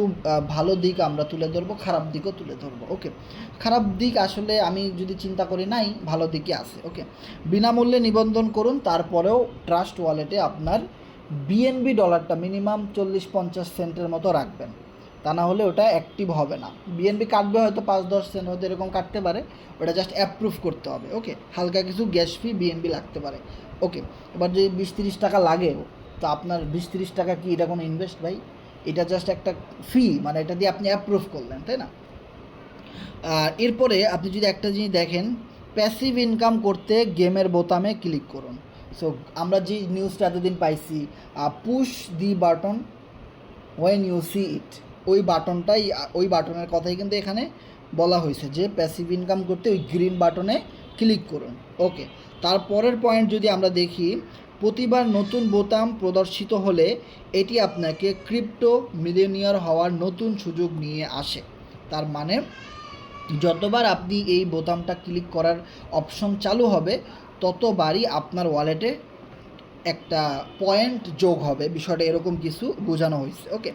ভালো দিক আমরা তুলে ধরবো, খারাপ দিকও তুলে ধরবো। ওকে, খারাপ দিক আসলে আমি যদি চিন্তা করি নাই, ভালো দিকই আছে। ওকে, বিনামূল্যে নিবন্ধন করুন, তারপরেও ট্রাস্ট ওয়ালেটে আপনার বিএনবি ডলারটা মিনিমাম 40-50 সেন্টের মতো রাখবেন, তা না হলে ওটা অ্যাক্টিভ হবে না। বিএনবি কাটবে হয়তো 5-10 সেন্ট, হয়তো এরকম কাটতে পারে, ওটা জাস্ট অ্যাপ্রুভ করতে হবে। ওকে, হালকা কিছু গ্যাস ফি বিএনবি লাগতে পারে। ওকে, এবার যদি 20-30 টাকা লাগে, তো আপনার 20-30 টাকা কি এটা কোনো ইনভেস্ট ভাই? এটা জাস্ট একটা ফি, মানে এটা দিয়ে আপনি অ্যাপ্রুভ করলেন, তাই না? আর এরপরে আপনি যদি একটা জিনিস দেখেন, প্যাসিভ ইনকাম করতে গেমের বোতামে ক্লিক করুন। সো আমরা যে নিউজটা এতদিন পাইছি, push the button when you see it, ওই বাটনের কথাই কিন্তু এখানে বলা হয়েছে, যে প্যাসিভ ইনকাম করতে ওই গ্রিন বাটনে ক্লিক করুন। ওকে, তারপরের পয়েন্ট যদি আমরা দেখি, প্রতিবার নতুন বোতাম প্রদর্শিত হলে এটি আপনাকে ক্রিপ্টো মিলিয়নিয়ার হওয়ার নতুন সুযোগ নিয়ে আসে। তার মানে যতবার আপনি এই বোতামটা ক্লিক করার অপশন চালু হবে, ততবারই আপনার ওয়ালেটে একটা পয়েন্ট যোগ হবে, বিষয়টা এরকম কিছু বোঝানো হয়েছে। ওকে,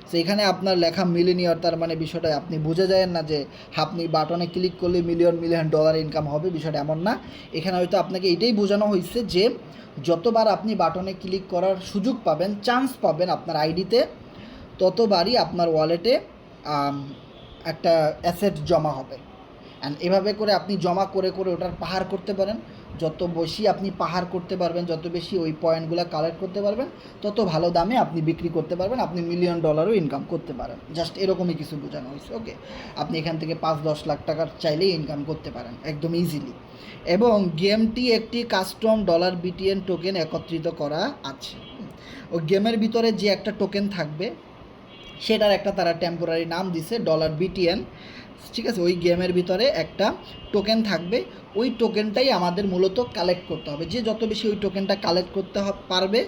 সো এখানে আপনার লেখা মিলিয়নিয়ার, তার মানে বিষয়টা আপনি বুঝে যায় না যে আপনি বাটনে ক্লিক করলে মিলিয়ন ডলার ইনকাম হবে, বিষয়টা এমন না। এখানে হয়তো আপনাকে এটাই বোঝানো হয়েছে যে যতবার আপনি বাটনে ক্লিক করার সুযোগ পাবেন, চান্স পাবেন আপনার আইডিতে, ততবারই আপনার ওয়ালেটে একটা অ্যাসেট জমা হবে। অ্যান্ড এভাবে করে আপনি জমা করে ওটার পাহাড় করতে পারেন। যত বেশি আপনি পাহাড় করতে পারবেন, যত বেশি ওই পয়েন্টগুলো কালেক্ট করতে পারবেন, তত ভালো দামে আপনি বিক্রি করতে পারবেন, আপনি মিলিয়ন ডলারও ইনকাম করতে পারেন। জাস্ট এরকমই কিছু বোঝানো হয়েছে। ওকে, আপনি এখান থেকে 5-10 লাখ টাকার চাইলেই ইনকাম করতে পারেন একদম ইজিলি। এবং গেমটি একটি কাস্টম ডলার বিটিএন টোকেন একত্রিত করা আছে। ওই গেমের ভিতরে যে একটা টোকেন থাকবে, সেটার একটা তারা টেম্পোরারি নাম দিছে ডলার বিটিএন, ঠিক আছে? ওই গেমের ভিতরে একটা টোকেন থাকবে, ওই টোকেনটাই আমাদের মূলত কালেক্ট করতে হবে। যে যত বেশি ওই টোকেনটা কালেক্ট করতে পারবে,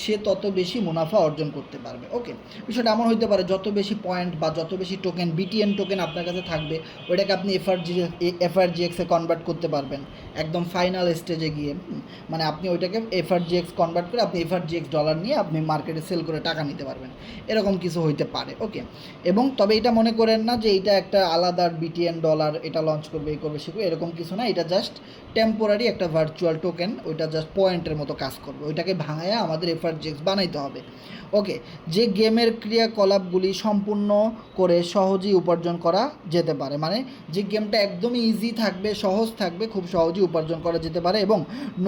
সে তত বেশি মুনাফা অর্জন করতে পারবে। ওকে, বিষয়টা এমন হইতে পারে, যত বেশি পয়েন্ট বা যত বেশি টোকেন বিটিএন টোকেন আপনার কাছে থাকবে, ওইটাকে আপনি এফআরজিএক্সে কনভার্ট করতে পারবেন একদম ফাইনাল স্টেজে গিয়ে। মানে আপনি ওইটাকে এফআরজিএক্স কনভার্ট করে আপনি এফআরজিএক্স ডলার নিয়ে আপনি মার্কেটে সেল করে টাকা নিতে পারবেন, এরকম কিছু হইতে পারে। ওকে, এবং তবে এটা মনে করেন না যে এইটা একটা আলাদা আদার বিটিএন ডলার এটা লঞ্চ করবে, এই করবে, সে করবে, এরকম কিছু না। এটা জাস্ট টেম্পোরারি একটা ভার্চুয়াল টোকেন, ওইটা জাস্ট পয়েন্টের মতো কাজ করবে, ওইটাকে ভাঙায়া আমাদের এফআরজেক্স বানাইতে হবে। ওকে, যে গেমের ক্রিয়াকলাপগুলি সম্পূর্ণ করে সহজেই উপার্জন করা যেতে পারে, মানে যে গেমটা একদমই ইজি থাকবে, সহজ থাকবে, খুব সহজেই উপার্জন করা যেতে পারে এবং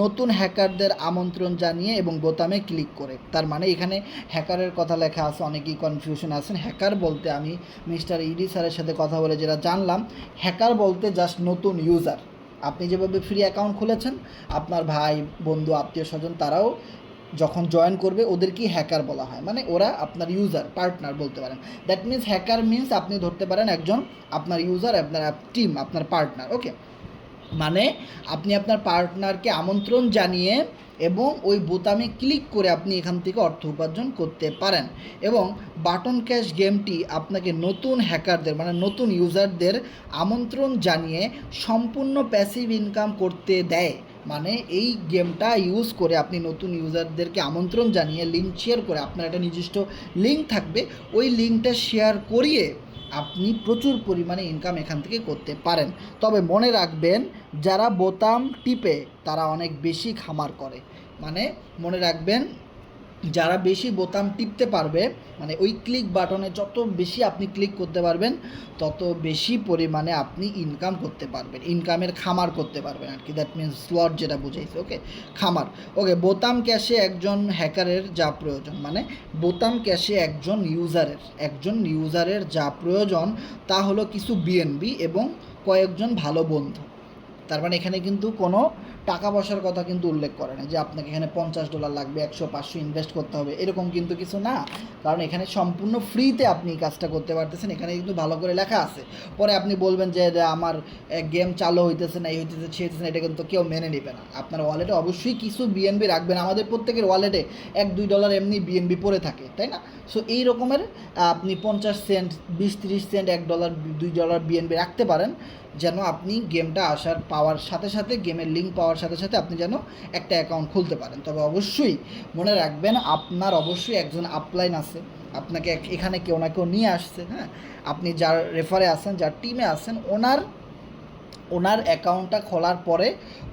নতুন হ্যাকারদের আমন্ত্রণ জানিয়ে এবং বোতামে ক্লিক করে। তার মানে এখানে হ্যাকারের কথা লেখা আছে, অনেকেই কনফিউশন আছেন। হ্যাকার বলতে আমি মিস্টার ইডি স্যারের সাথে কথা বলে যেটা জানলাম, হ্যাকার বলতে জাস্ট নতুন ইউজার। আপনি যেভাবে ফ্রি অ্যাকাউন্ট খুলেছেন, আপনার ভাই বন্ধু আত্মীয় স্বজন তারাও যখন জয়েন করবে ওদেরকেই হ্যাকার বলা হয়, মানে ওরা আপনার ইউজার পার্টনার বলতে পারেন। দ্যাট মিনস হ্যাকার মিনস আপনি ধরতে পারেন একজন আপনার ইউজার, আপনার টিম, আপনার পার্টনার। ওকে, মানে আপনি আপনার পার্টনারকে আমন্ত্রণ জানিয়ে এবং ওই বোতামে ক্লিক করে আপনি এখান থেকে অর্থ উপার্জন করতে পারেন। এবং বাটন ক্যাশ গেমটি আপনাকে নতুন হ্যাকারদের মানে নতুন ইউজারদের আমন্ত্রণ জানিয়ে সম্পূর্ণ প্যাসিভ ইনকাম করতে দেয়। মানে এই গেমটা ইউজ করে আপনি নতুন ইউজারদেরকে আমন্ত্রণ জানিয়ে লিঙ্ক শেয়ার করে, আপনার একটা নিজস্ব লিঙ্ক থাকবে, ওই লিঙ্কটা শেয়ার করিয়ে আপনি প্রচুর পরিমাণে ইনকাম এখান থেকে করতে পারেন। তবে মনে রাখবেন, যারা বোতাম টিপে তারা অনেক বেশি খামার করে। মানে মনে রাখবেন, যারা বেশি বোতাম টিপতে পারবে, মানে ওই ক্লিক বাটনে যত বেশি আপনি ক্লিক করতে পারবেন তত বেশি পরিমাণে আপনি ইনকাম করতে পারবেন, ইনকামের খামার করতে পারবেন আর কি। দ্যাট মিনস স্লট যেটা বুঝাইছে। ওকে, খামার। ওকে, বোতাম ক্যাশে একজন হ্যাকারের যা প্রয়োজন, মানে বোতাম ক্যাশে একজন ইউজারের যা প্রয়োজন তা হলো কিছু বিএনবি এবং কয়েকজন ভালো বন্ধু। তার মানে এখানে কিন্তু কোনো টাকা পয়সার কথা কিন্তু উল্লেখ করে না যে আপনাকে এখানে $50 লাগবে, 100-500 ইনভেস্ট করতে হবে, এরকম কিন্তু কিছু না। কারণ এখানে সম্পূর্ণ ফ্রিতে আপনি কাজটা করতে পারতেছেন, এখানে কিন্তু ভালো করে লেখা আছে। পরে আপনি বলবেন যে আমার গেম চালু হইতেছে না, এই হইতেছে সে হইতেছে না, এটা কিন্তু কেউ মেনে নেবে না। আপনার ওয়ালেটে অবশ্যই কিছু বিএনবি রাখবেন, আমাদের প্রত্যেকের ওয়ালেটে $1-2 এমনি বিএনবি পড়ে থাকে, তাই না? সো এই রকমের আপনি 50 সেন্ট, 20-30 সেন্ট, $1, $2 বিএনবি রাখতে পারেন, যেন আপনি গেমটা পাওয়ার সাথে সাথে, গেমের লিঙ্ক পাওয়ার সাথে সাথে আপনি যেন একটা অ্যাকাউন্ট খুলতে পারেন। তবে অবশ্যই মনে রাখবেন, আপনার অবশ্যই একজন আপলাইন আছে, আপনাকে এখানে কেউ না কেউ নিয়ে আসছে। হ্যাঁ, আপনি যার রেফারে আছেন, যার টিমে আছেন, ওনার অ্যাকাউন্টটা খোলার পরে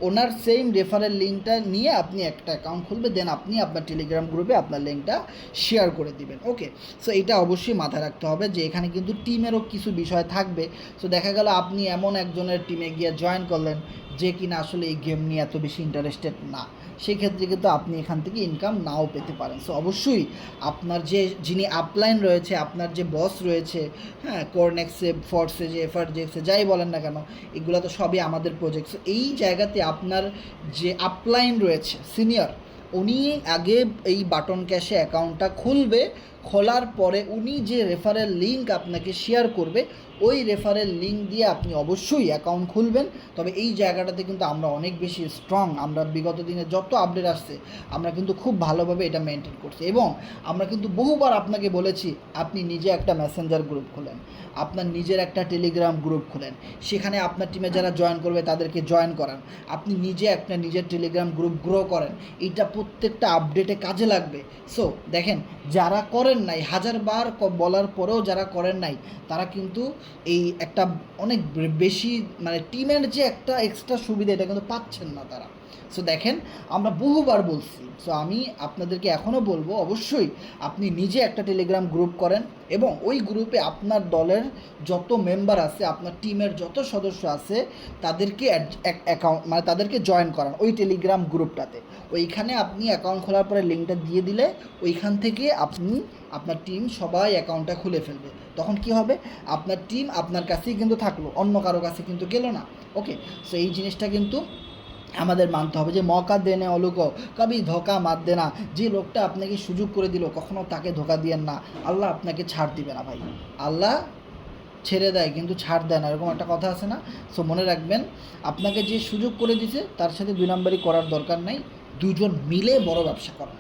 ওনার সেম রেফারেল লিঙ্কটা নিয়ে আপনি একটা অ্যাকাউন্ট খুলবে, দেন আপনি আপনার টেলিগ্রাম গ্রুপে আপনার লিঙ্কটা শেয়ার করে দিবেন। ওকে, সো এটা অবশ্যই মাথায় রাখতে হবে যে এখানে কিন্তু টিমেরও কিছু বিষয় থাকবে। সো দেখা গেল আপনি এমন একজনের টিমে গিয়ে জয়েন করলেন যে কিনা আসলে এই গেম নিয়ে এত বেশি ইন্টারেস্টেড না, সেক্ষেত্রে কিন্তু আপনি এখান থেকে ইনকাম নাও পেতে পারেন। সো অবশ্যই আপনার যিনি আপলাইন রয়েছে, আপনার যে বস রয়েছে, হ্যাঁ, কর্নেক্সে, ফর্সে, যে এফআরজেক্সে, যাই বলেন না কেন, এগুলো তো সবই আমাদের প্রজেক্ট। সো এই জায়গাতে আপনার যে আপলাইন রয়েছে, সিনিয়র, উনি আগে এই বাটন ক্যাশে অ্যাকাউন্টটা খুলবে, খোলার পরে উনি যে রেফারেল লিঙ্ক আপনাকে শেয়ার করবে, ওই রেফারেল লিঙ্ক দিয়ে আপনি অবশ্যই অ্যাকাউন্ট খুলবেন। তবে এই জায়গাটাতে কিন্তু আমরা অনেক বেশি স্ট্রং, আমরা বিগত দিনে যত আপডেট আসছে আমরা কিন্তু খুব ভালোভাবে এটা মেনটেন করছি। এবং আমরা কিন্তু বহুবার আপনাকে বলেছি, আপনি নিজে একটা মেসেঞ্জার গ্রুপ খোলেন, আপনার নিজের একটা টেলিগ্রাম গ্রুপ খোলেন, সেখানে আপনার টিমে যারা জয়েন করবে তাদেরকে জয়েন করান, আপনি নিজে একটা নিজের টেলিগ্রাম গ্রুপ গ্রো করেন, এটা প্রত্যেকটা আপডেটে কাজে লাগবে। সো দেখেন, যারা করেন নাই, হাজারবার বলার পরেও যারা করেন নাই, তারা কিন্তু এই একটা অনেক বেশি, মানে টিমের যে একটা এক্সট্রা সুবিধা, এটা কিন্তু পাচ্ছেন না তারা। সো দেখেন, আমরা বহুবার বলছি, সো আমি আপনাদেরকে এখনও বলবো, অবশ্যই আপনি নিজে একটা টেলিগ্রাম গ্রুপ করেন এবং ওই গ্রুপে আপনার দলের যত মেম্বার আছে, আপনার টিমের যত সদস্য আছে, তাদেরকে অ্যাকাউন্ট, মানে তাদেরকে জয়েন করান ওই টেলিগ্রাম গ্রুপটাতে। ওইখানে আপনি অ্যাকাউন্ট খোলার পরে লিঙ্কটা দিয়ে দিলে ওইখান থেকে আপনি, আপনার টিম সবাই অ্যাকাউন্টটা খুলে ফেলবে। তখন কি হবে, আপনার টিম আপনার কাছেই কিন্তু থাকলো, অন্য কারো কাছে কিন্তু গেল না। ওকে, সো এই জিনিসটা কিন্তু আমাদের মানতে হবে যে মৌকা দেনে অলুকো কবি ধোকা মাত দেনা। যে লোকটা আপনাকে সুযোগ করে দিল, কখনো তাকে ধোকা দিয়েন না, আল্লাহ আপনাকে ছাড় দিবে না ভাই। আল্লাহ ছেড়ে দেয় কিন্তু ছাড় দেয় না, এরকম একটা কথা আছে না? সো মনে রাখবেন, আপনাকে যে সুযোগ করে দিছে তার সাথে 2 নম্বরই করার দরকার নাই, দুজন মিলে বড় ব্যবসা করেন,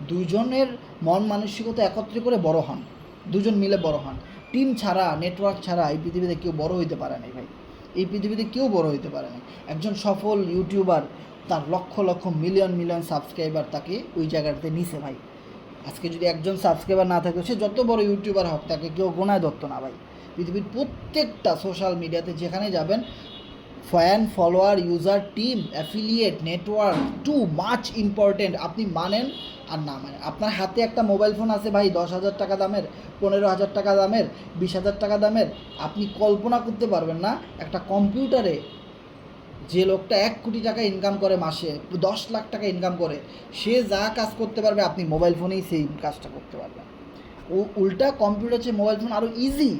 দুজনের মন মানসিকতা একত্রে করে বড় হন, দুজন মিলে বড় হন। টিম ছাড়া, নেটওয়ার্ক ছাড়া এই পৃথিবীতে কেউ বড় হইতে পারে না ভাই, এই পৃথিবীতে কেউ বড় হইতে পারে না। একজন সফল ইউটিউবার, তার lakh lakh million million subscriber তাকে ওই জায়গাটাতে নিছে ভাই। আজকে যদি একজন সাবস্ক্রাইবার না থাকতো, সে যত বড় ইউটিউবার হোক, তাকে কেউ গোনায় ধরতো না ভাই। পৃথিবীর প্রত্যেকটা সোশ্যাল মিডিয়াতে যেখানে যাবেন, fan, follower, user, team, affiliate, network, too much important. আপনি মানেন আর না মানেন, আপনার হাতে একটা মোবাইল ফোন আছে ভাই 10,000 টাকা দামের, 15,000 টাকা দামের, 20,000 টাকা দামের, আপনি কল্পনা করতে পারবেন না একটা কম্পিউটারে যে লোকটা 1 কোটি টাকা ইনকাম করে মাসে, 10 লাখ টাকা ইনকাম করে, সে যা কাজ করতে পারবে আপনি মোবাইল ফোনেই সেই কাজটা করতে পারবেন। উল্টা কম্পিউটার চেয়ে মোবাইল ফোন আরও ইজি।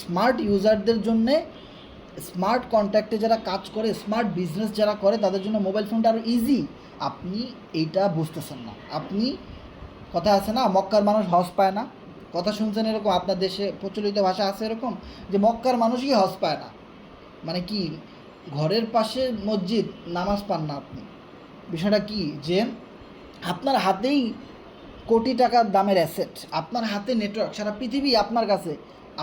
স্মার্ট ইউজারদের জন্যে, স্মার্ট কন্ট্যাক্টে যারা কাজ করে, স্মার্ট বিজনেস যারা করে, তাদের জন্য মোবাইল ফোনটা আরও ইজি। আপনি এইটা বুঝতেছেন না। আপনি, কথা আছে না, মক্কার মানুষ হজ পায় না, কথা শুনছেন এরকম, আপনার দেশে প্রচলিত ভাষা আছে এরকম যে মক্কার মানুষই হজ পায় না, মানে কি ঘরের পাশে মসজিদ, নামাজ পান না আপনি। বিষয়টা কি যে আপনার হাতেই কোটি টাকার দামের অ্যাসেট, আপনার হাতে নেটওয়ার্ক, সারা পৃথিবী আপনার কাছে,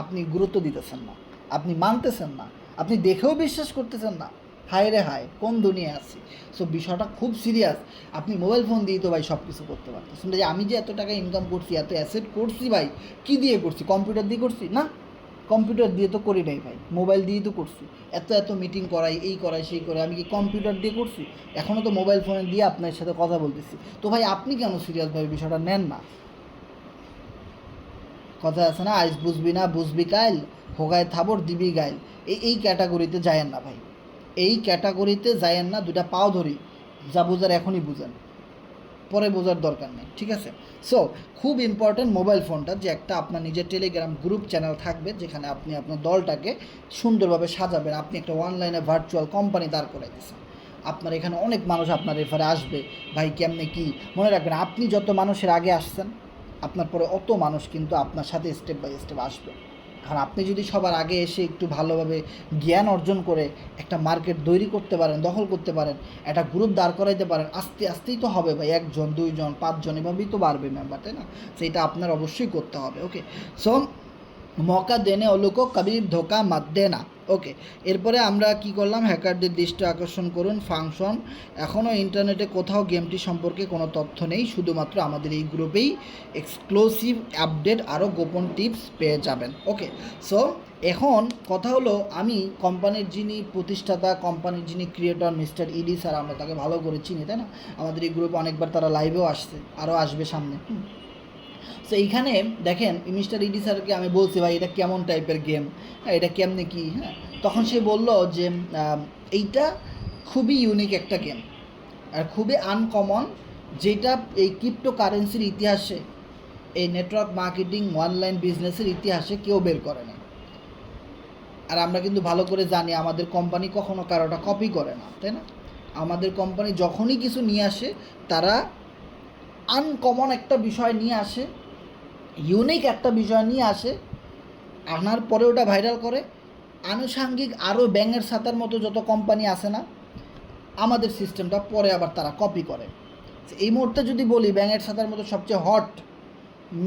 আপনি গুরুত্ব দিতেছেন না, আপনি মানতেছেন না, আপনি দেখেও বিশ্বাস করতেছেন না। হায় রে হায়, কোন দুনিয়া আছি। সো বিষয়টা খুব সিরিয়াস। আপনি মোবাইল ফোন দিয়ে তো ভাই সব কিছু করতে পারতেছেন। যে আমি যে এত টাকা ইনকাম করছি, এত অ্যাসেট করছি ভাই, কী দিয়ে করছি? কম্পিউটার দিয়ে করছি না, কম্পিউটার দিয়ে তো করি নাই ভাই, মোবাইল দিয়েই তো করছি। এত এত মিটিং করাই, এই করাই, সেই করাই, আমি কি কম্পিউটার দিয়ে করছি? এখনও তো মোবাইল ফোনে দিয়ে আপনার সাথে কথা বলতেছি। তো ভাই আপনি কেন সিরিয়াসভাবে বিষয়টা নেন না? কথা আছে না, আইস বুঝবি না বুঝবি কাইল, হোগায় থাবর দিবি গাইল। এই ক্যাটাগরিতে যায়েন না ভাই, এই ক্যাটাগরিতে যায়েন না। দুটা পাও ধরি, যা বোঝার এখনই বুঝেন, পরে বোঝার দরকার নেই, ঠিক আছে? সো খুব ইম্পর্ট্যান্ট মোবাইল ফোনটা, যে একটা আপনার নিজের টেলিগ্রাম গ্রুপ চ্যানেল থাকবে, যেখানে আপনি আপনার দলটাকে সুন্দরভাবে সাজাবেন। আপনি একটা অনলাইনে ভার্চুয়াল কোম্পানি দাঁড় করাই দিচ্ছেন, আপনার এখানে অনেক মানুষ আপনার রেফারে আসবে। ভাই কেমনে কি, মনে রাখবেন আপনি যত মানুষের আগে আসছেন, আপনার পরে অত মানুষ কিন্তু আপনার সাথে স্টেপ বাই স্টেপ আসবে। কারণ আপনি যদি সবার আগে এসে একটু ভালোভাবে জ্ঞান অর্জন করে একটা মার্কেট তৈরি করতে পারেন, দখল করতে পারেন, একটা গ্রুপ দাঁড় করাইতে পারেন, আস্তে আস্তেই তো হবে ভাই, 1 জন 2 জন 5 জন এভাবেই তো বাড়বে মেম্বার, তাই না? সেইটা আপনার অবশ্যই করতে হবে। ওকে, সো মৌকা দেনে ওলোকো কবি ধোকা মত দেনা। ওকে, এরপরে আমরা কি করলাম, হ্যাকারদের দৃষ্টি আকর্ষণ করুন ফাংশন। এখনও ইন্টারনেটে কোথাও গেমটি সম্পর্কে কোনো তথ্য নেই, শুধুমাত্র আমাদের এই গ্রুপেই এক্সক্লুসিভ আপডেট, আরও গোপন টিপস পেয়ে যাবেন। ওকে, সো এখন কথা হলো, আমি কোম্পানির যিনি প্রতিষ্ঠাতা, কোম্পানির যিনি ক্রিয়েটর মিস্টার ইডি স্যার, আমরা তাকে ভালো করে চিনি, তাই না? আমাদের এই গ্রুপে অনেকবার তারা লাইভেও আসছে, আরও আসবে সামনে। তো এইখানে দেখেন মিস্টার ইডি স্যারকে আমি বলছি ভাই এটা কেমন টাইপের গেম, হ্যাঁ এটা কেমনে কি, হ্যাঁ, তখন সে বলল যে এইটা খুবই ইউনিক একটা গেম আর খুবই আনকমন, যেটা এই ক্রিপ্টোকারেন্সির ইতিহাসে, এই নেটওয়ার্ক মার্কেটিং অনলাইন বিজনেসের ইতিহাসে কেউ বের করে না। আর আমরা কিন্তু ভালো করে জানি আমাদের কোম্পানি কখনো কারোটা কপি করে না, তাই না? আমাদের কোম্পানি যখনই কিছু নিয়ে আসে, তারা আনকমন একটা বিষয় নিয়ে আসে, ইউনিক একটা বিষয় নিয়ে আসে, আনার পরে ওটা ভাইরাল করে। আনুষাঙ্গিক আরও ব্যাঙের ছাতার মতো যত কোম্পানি আছে না, আমাদের সিস্টেমটা পরে আবার তারা কপি করে। এই মুহূর্তে যদি বলি ব্যাঙের ছাতার মতো সবচেয়ে হট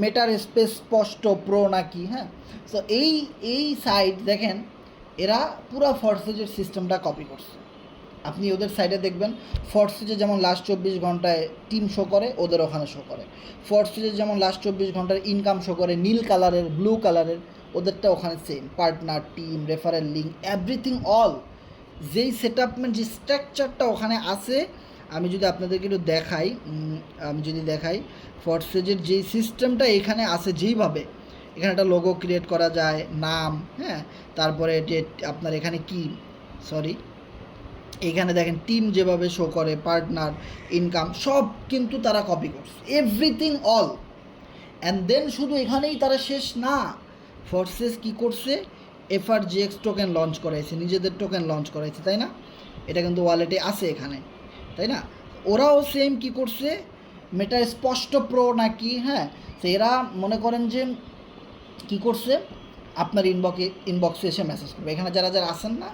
মেটার স্পেস স্পষ্ট প্রো নাকি, হ্যাঁ। সো এই সাইট দেখেন, এরা পুরো ফরসেজের সিস্টেমটা কপি করছে। আপনি ওদের সাইডে দেখবেন, ফরসেজে যেমন লাস্ট 24 ঘন্টায় টিম শো করে, ওদের ওখানে শো করে। ফরসেজে যেমন লাস্ট 24 ঘন্টার ইনকাম শো করে নীল কালারের, ব্লু কালারের, ওদেরটা ওখানে same. Partner, team, referral link, everything all, যেই সেট আপমেন্ট, যে স্ট্রাকচারটা ওখানে আছে, আমি যদি আপনাদেরকে একটু দেখাই, ফরসেজের যেই সিস্টেমটা এখানে আছে, যেইভাবে এখানে একটা লোগো ক্রিয়েট করা যায়, নাম, হ্যাঁ, তারপরে আপনার এখানে কি, এখানে দেখেন টিম যেভাবে শো করে, পার্টনার, ইনকাম, সব কিন্তু তারা কপি করছে, এভরিথিং অল। অ্যান্ড দেন শুধু এখানেই তারা শেষ না, ফরসেস কি করছে, FRGX টোকেন লঞ্চ করাইছে, নিজেদের টোকেন লঞ্চ করাইছে, তাই না? এটা কিন্তু ওয়ালেটে আছে এখানে, তাই না? ওরাও সেম কি করছে, মেটা স্পষ্ট প্রো নাকি, হ্যাঁ। তো এরা মনে করেন যে কি করছে, আপনার ইনবক্সে এসে মেসেজ করবে। এখানে যারা যারা আসেন না,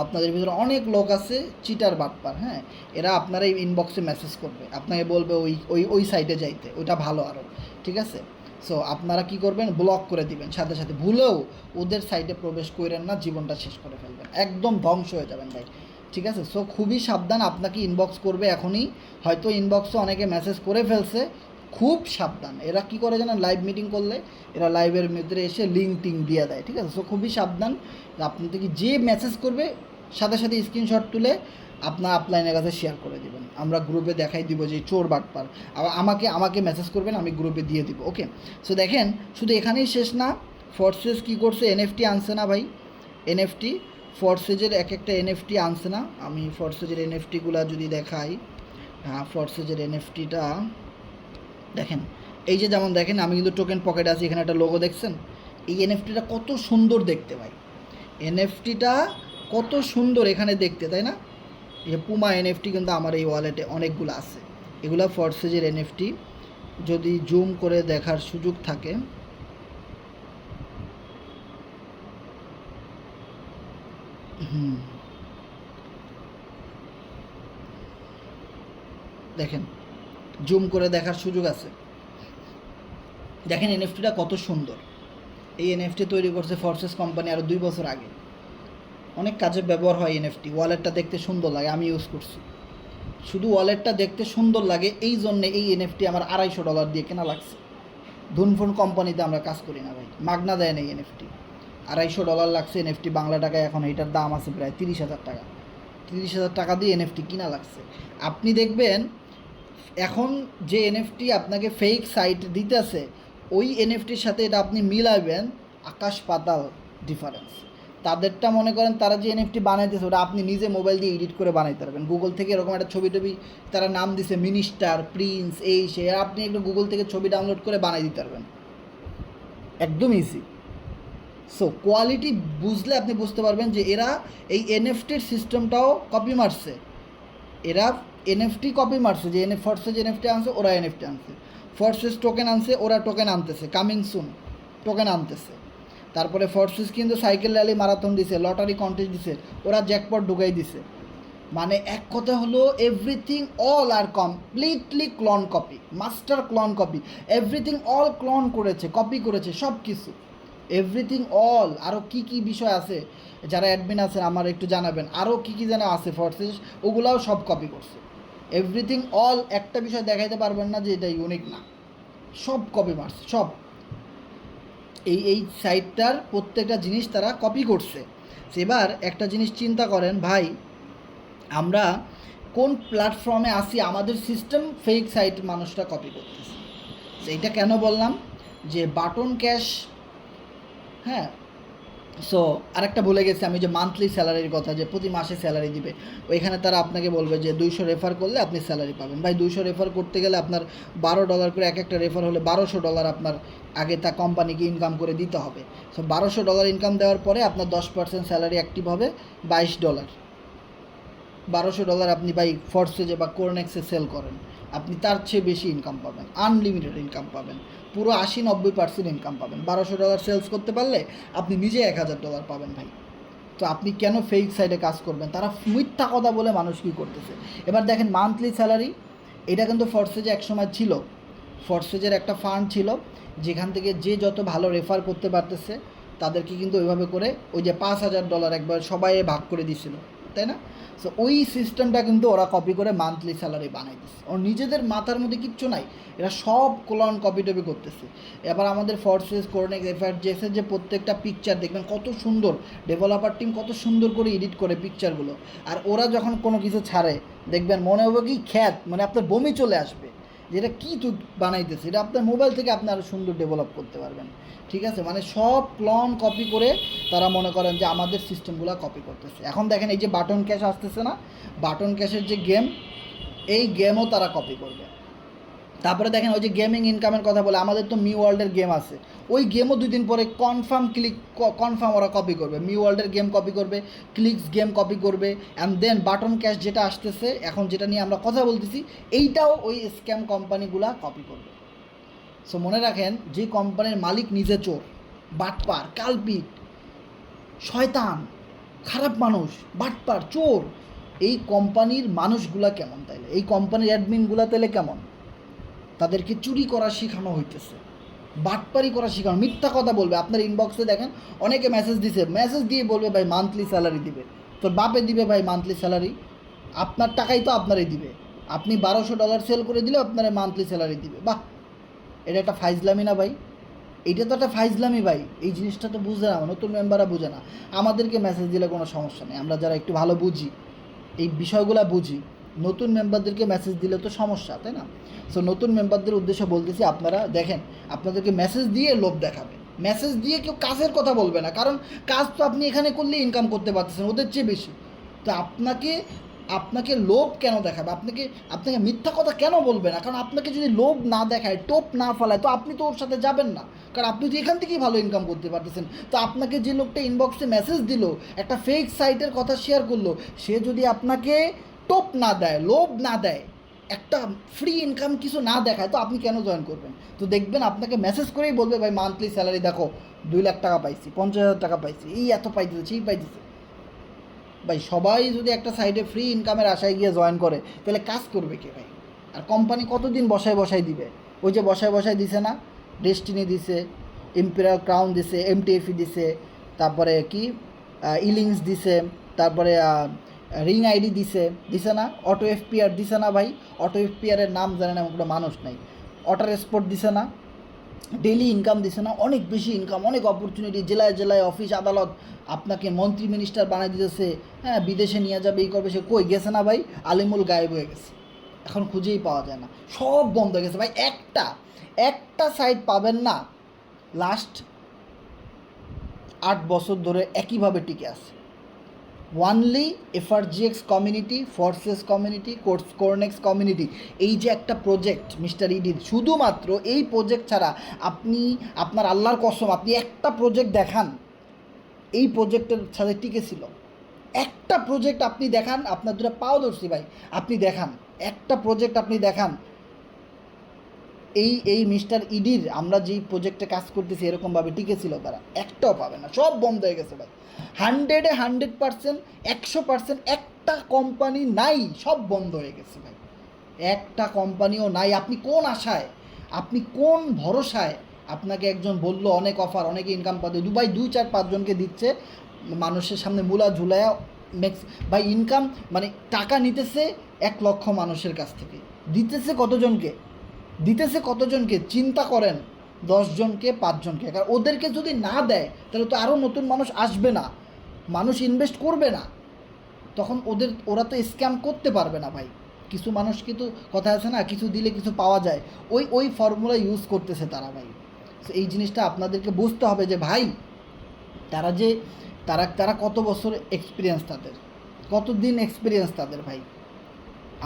আপনাদের ভিতরে অনেক লোক আছে চিটার বাটপার, হ্যাঁ, এরা আপনার এই ইনবক্সে মেসেজ করবে, আপনাকে বলবে ওই সাইটে যাইতে, ওইটা ভালো আরও, ঠিক আছে? সো আপনারা কি করবেন, ব্লক করে দিবেন, সাথে সাথে ভুলেও ওদের সাইটে প্রবেশ করেন না, জীবনটা শেষ করে ফেলবেন, একদম ধ্বংস হয়ে যাবেন ভাই, ঠিক আছে? সো খুবই সাবধান, আপনাকে ইনবক্স করবে এখনই, হয়তো ইনবক্সে অনেকে মেসেজ করে ফেলছে, খুব সাবধান। এরা কি করে জানেন, লাইভ মিটিং করলে এরা লাইভের মধ্যে এসে লিঙ্ক টিঙ্ক দিয়ে দেয়, ঠিক আছে। সো খুবই সাবধান। আপনি থেকে যে মেসেজ করবে সাথে সাথে স্ক্রিনশট তুলে আপনার আপলাইনের কাছে শেয়ার করে দেবেন, আমরা গ্রুপে দেখাই দিব যে চোর বাটপার। আবার আমাকে মেসেজ করবেন, আমি গ্রুপে দিয়ে দিব, ওকে। সো দেখেন শুধু এখানেই শেষ না, ফোর্সেস কী করছে, এনএফটি আনছে না ভাই, এনএফটি ফোর্সেজের এক একটা এনএফটি আনছে না। আমি ফোর্সেজের এনএফটিগুলো যদি দেখাই, হ্যাঁ ফোর্সেজের এনএফটিটা দেখেন, এই যে যেমন দেখেন আমি কিন্তু টোকেন পকেটে আছি, এখানে একটা লোগো দেখছেন, এই এনএফটিটা কত সুন্দর দেখতে ভাই, এনএফটিটা কত সুন্দর এখানে দেখতে, তাই না। এই পুমা এনএফটি কিন্তু আমার এই ওয়ালেটে অনেকগুলো আছে, এগুলো ফোর্সেজের এনএফটি। যদি জুম করে দেখার সুযোগ থাকে, দেখেন জুম করে দেখার সুযোগ আছে, দেখেন এনএফটিটা কত সুন্দর। এই এনএফটি তৈরি করছে ফোর্সেস কোম্পানি আরও 2 বছর আগে। অনেক কাজে ব্যবহার হয় এনএফটি, ওয়ালেটটা দেখতে সুন্দর লাগে, আমি ইউজ করছি। শুধু ওয়ালেটটা দেখতে সুন্দর লাগে এই জন্যে এই এনএফটি আমার $250 দিয়ে কেনা লাগছে। ধুনফোন কোম্পানিতে আমরা কাজ করি না ভাই, মাগনা দেয় না এই এনএফটি, $250 লাগছে এনএফটি। বাংলা টাকায় এখন এটার দাম আছে প্রায় 30,000 টাকা। 30,000 টাকা দিয়ে এনএফটি কিনা লাগছে। আপনি দেখবেন এখন যে এনএফটি আপনাকে ফেক সাইট দিতেছে, ওই এনএফটির সাথে এটা আপনি মিলাবেন, আকাশ পাতাল ডিফারেন্স। তাদেরটা মনে করেন তারা যে এনএফটি বানাইতেছে ওটা আপনি নিজে মোবাইল দিয়ে এডিট করে বানাইতে পারবেন। গুগল থেকে এরকম একটা ছবি টবি তারা নাম দিছে মিনিস্টার, প্রিন্স, এই সে, আপনি একটু গুগল থেকে ছবি ডাউনলোড করে বানাই দিতে পারবেন, একদম ইজি। সো কোয়ালিটি বুঝলে আপনি বুঝতে পারবেন যে এরা এই এনএফটির সিস্টেমটাও কপি মারছে, এরা এনএফটি কপি মারছে। যে ফোর্সেস এনএফটি আনছে ওরা এনএফটি আনছে, ফোর্সেস টোকেন আনছে ওরা টোকেন আনতেছে, কামিং সুন টোকেন আনতেছে। তারপরে ফোর্সেস কিন্তু সাইকেল র্যালি মারাথন দিছে, লটারি কন্টেস্ট দিছে, ওরা জ্যাকপট ঢুকাই দিছে। মানে এক কথা হলো এভরিথিং অল আর completely clone copy, master clone copy, everything all clone করেছে, কপি করেছে সব কিছু, এভরিথিং অল। আরও কী কী বিষয় আছে, যারা অ্যাডমিন আছে আমার একটু জানাবেন, আরও কী কী যেন আছে ফোর্সেস, ওগুলাও সব কপি করছে। এভরিথিং অল, একটা বিষয় দেখাইতে পারবেন না যে এটা ইউনিক না, সব কপি মারছে সব। এই সাইটটার প্রত্যেকটা জিনিস তারা কপি করছে। এবার একটা জিনিস চিন্তা করেন ভাই, আমরা কোন প্ল্যাটফর্মে আসি, আমাদের সিস্টেম ফেক সাইট মানুষরা কপি করতেছে। সেইটা কেন বললাম যে বাটন ক্যাশ, হ্যাঁ। সো আরেকটা ভুলে গেছি আমি, যে মান্থলি স্যালারির কথা, যে প্রতি মাসে স্যালারি দিবে, ওইখানে তারা আপনাকে বলবে যে 200 রেফার করলে আপনি স্যালারি পাবেন। ভাই 200 রেফার করতে গেলে আপনার $12 করে, এক একটা রেফার হলে $1200 আপনার আগে তা কোম্পানিকে ইনকাম করে দিতে হবে। সো $1200 ইনকাম দেওয়ার পরে আপনার 10% স্যালারি অ্যাক্টিভ হবে, $22। $1200 আপনি ভাই ফোর্সেজে বা কোরনেক্সে সেল করেন, আপনি তার চেয়ে বেশি ইনকাম পাবেন, আনলিমিটেড ইনকাম পাবেন, পুরো 80-90% ইনকাম পাবেন। $1200 সেলস করতে পারলে আপনি নিজে $1000 পাবেন ভাই। তো আপনি কেন ফেক সাইডে কাজ করবেন? তারা মিথ্যা কথা বলে মানুষ কী করতেছে। এবার দেখেন মান্থলি স্যালারি, এটা কিন্তু ফোর্সেজে একসময় ছিল, ফোর্সেজের একটা ফান্ড ছিল যেখান থেকে যে যত ভালো রেফার করতে পারতেছে তাদেরকে কিন্তু ওইভাবে করে ওই যে $5000 একবার সবাই ভাগ করে দিছিল, তাই না। সো ওই সিস্টেমটা কিন্তু ওরা কপি করে মান্থলি স্যালারি বানাই দিচ্ছে, ওর নিজেদের মাথার মধ্যে কিচ্ছু নাই, এরা সব ক্লোন কপি টপি করতেছে। এবার আমাদের ফোর্সেস, কোরনেক্স, এফআরজেসের যে প্রত্যেকটা পিকচার দেখবেন কত সুন্দর, ডেভেলপার টিম কত সুন্দর করে এডিট করে পিকচারগুলো, আর ওরা যখন কোনো কিছু ছাড়ে দেখবেন মনে হবে কি খ্যাত, মানে আপনার বমি চলে আসবে, যেটা কী তুই বানাইতেছে, এটা আপনার মোবাইল থেকে আপনি আরও সুন্দর ডেভেলপ করতে পারবেন, ঠিক আছে। মানে সব ক্লন কপি করে তারা মনে করেন যে আমাদের সিস্টেমগুলো কপি করতেছে। এখন দেখেন এই যে বাটন ক্যাশ আসতেছে না, বাটন ক্যাশের যে গেম, এই গেমও তারা কপি করবে। তারপরে দেখেন ওই যে গেমিং ইনকামের কথা বলে, আমাদের তো মি ওয়ার্ল্ডের গেম আছে, ওই গেমও 2 দিন পরে কনফার্ম ওরা কপি করবে, মি ওয়ার্ল্ডের গেম কপি করবে, ক্লিক্স গেম কপি করবে, অ্যান্ড দেন বাটন ক্যাশ যেটা আসতেছে এখন, যেটা নিয়ে আমরা কথা বলতেছি, এইটাও ওই স্ক্যাম কোম্পানিগুলা কপি করবে। সো মনে রাখেন, যে কোম্পানির মালিক নিজে চোর, বাটপার, কালপিট, শয়তান, খারাপ মানুষ, বাটপার, চোর, এই কোম্পানির মানুষগুলা কেমন তাইলে, এই কোম্পানির অ্যাডমিনগুলা তাইলে কেমন? তাদেরকে চুরি করা শেখানো হইতেছে, বাটপারি করা শেখানো, মিথ্যা কথা বলবে। আপনার ইনবক্সে দেখেন অনেকে মেসেজ দিছে, মেসেজ দিয়ে বলবে ভাই মান্থলি স্যালারি দিবে, তোর বাপে দিবে ভাই মান্থলি স্যালারি, আপনার টাকাই তো আপনারই দিবে, আপনি $1200 সেল করে দিলে আপনার মান্থলি স্যালারি দিবে। বাহ, এটা একটা ফাইজলামি না ভাই? এইটা তো একটা ফাইজলামি ভাই। এই জিনিসটা তো বুঝে না, নতুন মেম্বাররা বুঝে না। আমাদেরকে মেসেজ দিলে কোনো সমস্যা নেই, আমরা যারা একটু ভালো বুঝি, এই বিষয়গুলো বুঝি, নতুন মেম্বারদেরকে মেসেজ দিলে তো সমস্যা, তাই না? সো নতুন মেম্বারদের উদ্দেশ্যে বলতেছি, আপনারা দেখেন, আপনাদেরকে মেসেজ দিয়ে লোভ দেখাবে, মেসেজ দিয়ে কেউ কাজের কথা বলবে না, কারণ কাজ তো আপনি এখানে করলে ইনকাম করতে পারতেছেন ওদের চেয়ে বেশি। তো আপনাকে আপনাকে লোভ কেন দেখাবে, আপনাকে আপনাকে মিথ্যা কথা কেন বলবে না? কারণ আপনাকে যদি লোভ না দেখায়, টোপ না ফেলায়, তো আপনি তো ওর সাথে যাবেন না, কারণ আপনি তো এখান থেকেই ভালো ইনকাম করতে পারতেছেন। তো আপনাকে যে লোকটা ইনবক্সে মেসেজ দিল, একটা ফেক সাইটের কথা শেয়ার করলো, সে যদি আপনাকে টোপ না দেয়, লোভ না দেয়, একটা ফ্রি ইনকাম কিছু না দেখায়, তো আপনি কেন জয়েন করবেন? তো দেখবেন আপনাকে মেসেজ করেই বলবে, ভাই মান্থলি স্যালারি দেখো 2 লাখ টাকা পাইছি, 50,000 টাকা পাইছি, এই এত পাইতেছে, সেই পাইতেছে। ভাই সবাই যদি একটা সাইডে ফ্রি ইনকামের আশায় গিয়ে জয়েন করে, তাহলে কাজ করবে কে ভাই? আর কোম্পানি কতদিন বসায় দিবে? ওই যে বসায় দিছে না, ডেস্টিনি দিছে, ইম্পেরিয়াল ক্রাউন দিছে, এমটিএফি দিছে, তারপরে কি ইলিংস দিছে, তারপরে রিং আইডি দিছে না, অটো এফপিআর দিছে না ভাই? অটো এফপিআরের নাম জানে না এমন কোনো মানুষ নাই। অটো এক্সপোর্ট দিছে না, ডেলি ইনকাম দিছে না, অনেক বেশি ইনকাম, অনেক অপরচুনিটি, জেলায় জেলায় অফিস আদালত, আপনাকে মন্ত্রী মিনিস্টার বানাই দিতেছে, হ্যাঁ বিদেশে নিয়ে যাবে, এই করবে, সে কই গেছে না ভাই? আলিমুল গায়েব হয়ে গেছে, এখন খুঁজেই পাওয়া যায় না, সব বন্ধ হয়ে গেছে ভাই। একটা সাইট পাবেন না লাস্ট 8 বছর ধরে একইভাবে টিকে আছে। Only FRGX community, forces community, Cornex community, এই যে একটা প্রজেক্ট মিস্টার ইডির, শুধুমাত্র এই প্রজেক্ট ছাড়া আপনি, আপনার আল্লাহর কসম, আপনি একটা প্রজেক্ট দেখান এই প্রজেক্টের সাথে টিকে ছিল। একটা প্রজেক্ট আপনি দেখান, আপনার দুটো পাও ধরছি ভাই, আপনি দেখান একটা প্রজেক্ট, আপনি দেখান এই মিস্টার ইডির আমরা যেই প্রজেক্টে কাজ করতেছি এরকমভাবে টিকে ছিল, তারা একটাও পাবে না, সব বন্ধ হয়ে গেছে ভাই। 100% 100% একটা কোম্পানি নাই, সব বন্ধ হয়ে গেছে ভাই, একটা কোম্পানিও নাই। আপনি কোন আশায়, আপনি কোন ভরসায়, আপনাকে একজন বললো অনেক অফার, অনেকে ইনকাম পাবে, দুবাই 2-4-5 জনকে দিচ্ছে, মানুষের সামনে মূলা ঝুলায়া ভাই ইনকাম, মানে টাকা নিতেছে 1 লক্ষ মানুষের কাছ থেকে, দিতেছে কতজনকে চিন্তা করেন, 10 জনকে, 5 জনকে। কারণ ওদেরকে যদি না দেয় তাহলে তো আরও নতুন মানুষ আসবে না, মানুষ ইনভেস্ট করবে না, তখন ওরা তো স্ক্যাম করতে পারবে না ভাই। কিছু মানুষ কিন্তু কথা আছে না, কিছু দিলে কিছু পাওয়া যায়, ওই ফর্মুলা ইউজ করতেছে তারা ভাই। তো এই জিনিসটা আপনাদেরকে বুঝতে হবে যে ভাই, তারা কত বছর এক্সপিরিয়েন্স, তাদের কতদিন এক্সপিরিয়েন্স তাদের ভাই।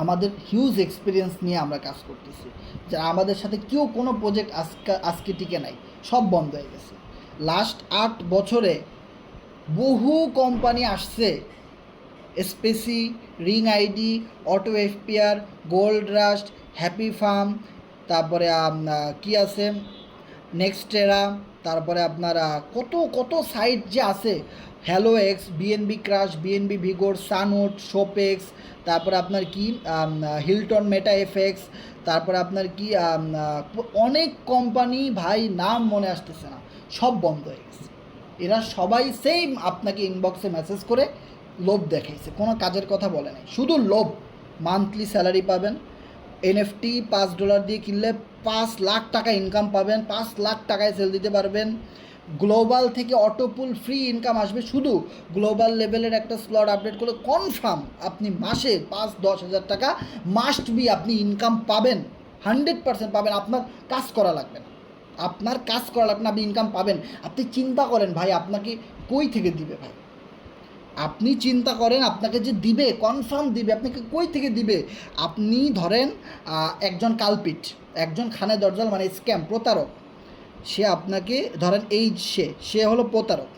আমাদের হিউজ এক্সপিরিয়েন্স নিয়ে আমরা কাজ করতেছি, যা আমাদের সাথে কেউ কোনো প্রজেক্ট আজকে টিকে নাই, সব বন্ধ হয়ে গেছে। লাস্ট 8 বছরে বহু কোম্পানি আসছে, Spacey, ring ID, auto FPR, gold rust, happy farm, তারপরে কি আছে নেক্সটেরা, তারপরে আপনার কত সাইট যে আছে, hello X, BNB crash, BNB vigor, সানোট, শোপেক্স, তারপরে আপনার কি হিলটন মেটা এফএক্স, তারপরে আপনার কি অনেক কোম্পানি ভাই, নাম মনে আসতেছে না, সব বন্ধ হয়ে গেছে। এরা সবাই সেম আপনাকে ইনবক্সে মেসেজ করে লোভ দেখাইছে, কোনো কাজের কথা বলে নাই, শুধু লোভ। মান্থলি স্যালারি পাবেন, এনএফটি $5 দিয়ে কিনলে 5 লাখ টাকা ইনকাম পাবেন, 5 লাখ টাকায় সেল দিতে পারবেন। গ্লোবাল থেকে অটোপুল ফ্রি ইনকাম আসবে, শুধু গ্লোবাল লেভেলের একটা স্লট আপডেট করলে কনফার্ম আপনি মাসে 5-10 হাজার টাকা মাস্ট বি আপনি ইনকাম পাবেন, 100% পাবেন। আপনার কাজ করা লাগবে না, আপনি ইনকাম পাবেন। আপনি চিন্তা করেন ভাই, আপনাকে কই থেকে দিবে ভাই? আপনি চিন্তা করেন, আপনাকে যে দিবে, কনফার্ম দিবে, আপনাকে কই থেকে দিবে? আপনি ধরেন একজন কালপিট, একজন খানে দরজাল, মানে স্ক্যাম, প্রতারক, সে আপনাকে ধরেন সে হলো প্রতারক।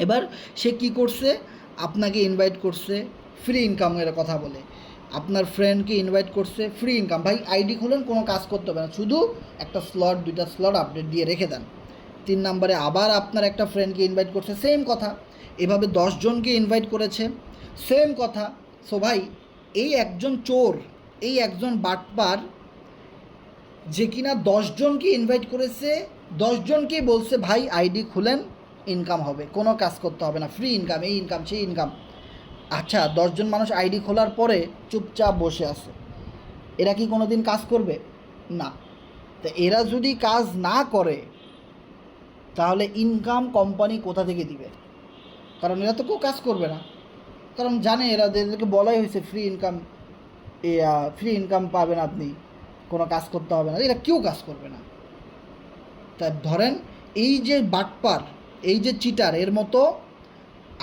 এবার সে কি করছে, আপনাকে ইনভাইট করছে ফ্রি ইনকামের কথা বলে, আপনার ফ্রেন্ডকে ইনভাইট করছে ফ্রি ইনকাম। ভাই আইডি খুলেন, কোনো কাজ করতে হবে না, শুধু একটা স্লট, 2টা স্লট আপডেট দিয়ে রেখে দেন। 3 নম্বরে আবার আপনার একটা ফ্রেন্ডকে ইনভাইট করছে, সেম কথা, এভাবে 10 জনকে ইনভাইট করেছে, সেম কথা। সো ভাই, এই একজন চোর, এই একজন বাটপার, যে কিনা 10 জনকে ইনভাইট করেছে, 10 জনকেই বলছে ভাই আইডি খুলেন, ইনকাম হবে, কোনো কাজ করতে হবে না, ফ্রি ইনকাম, এই ইনকাম, সেই ইনকাম। আচ্ছা, 10 জন মানুষ আইডি খোলার পরে চুপচাপ বসে আছে, এরা কি কোনো দিন কাজ করবে? না। তো এরা যদি কাজ না করে তাহলে ইনকাম কোম্পানি কোথা থেকে দিবে? কারণ এরা তো কেউ কাজ করবে না, কারণ জানে এরা, এদেরকে বলাই হয়েছে ফ্রি ইনকাম পাবেন আপনি, কোনো কাজ করতে হবে না, এরা কেউ কাজ করবে না। তা ধরেন এই যে বাটপার, এই যে চিটার, এর মতো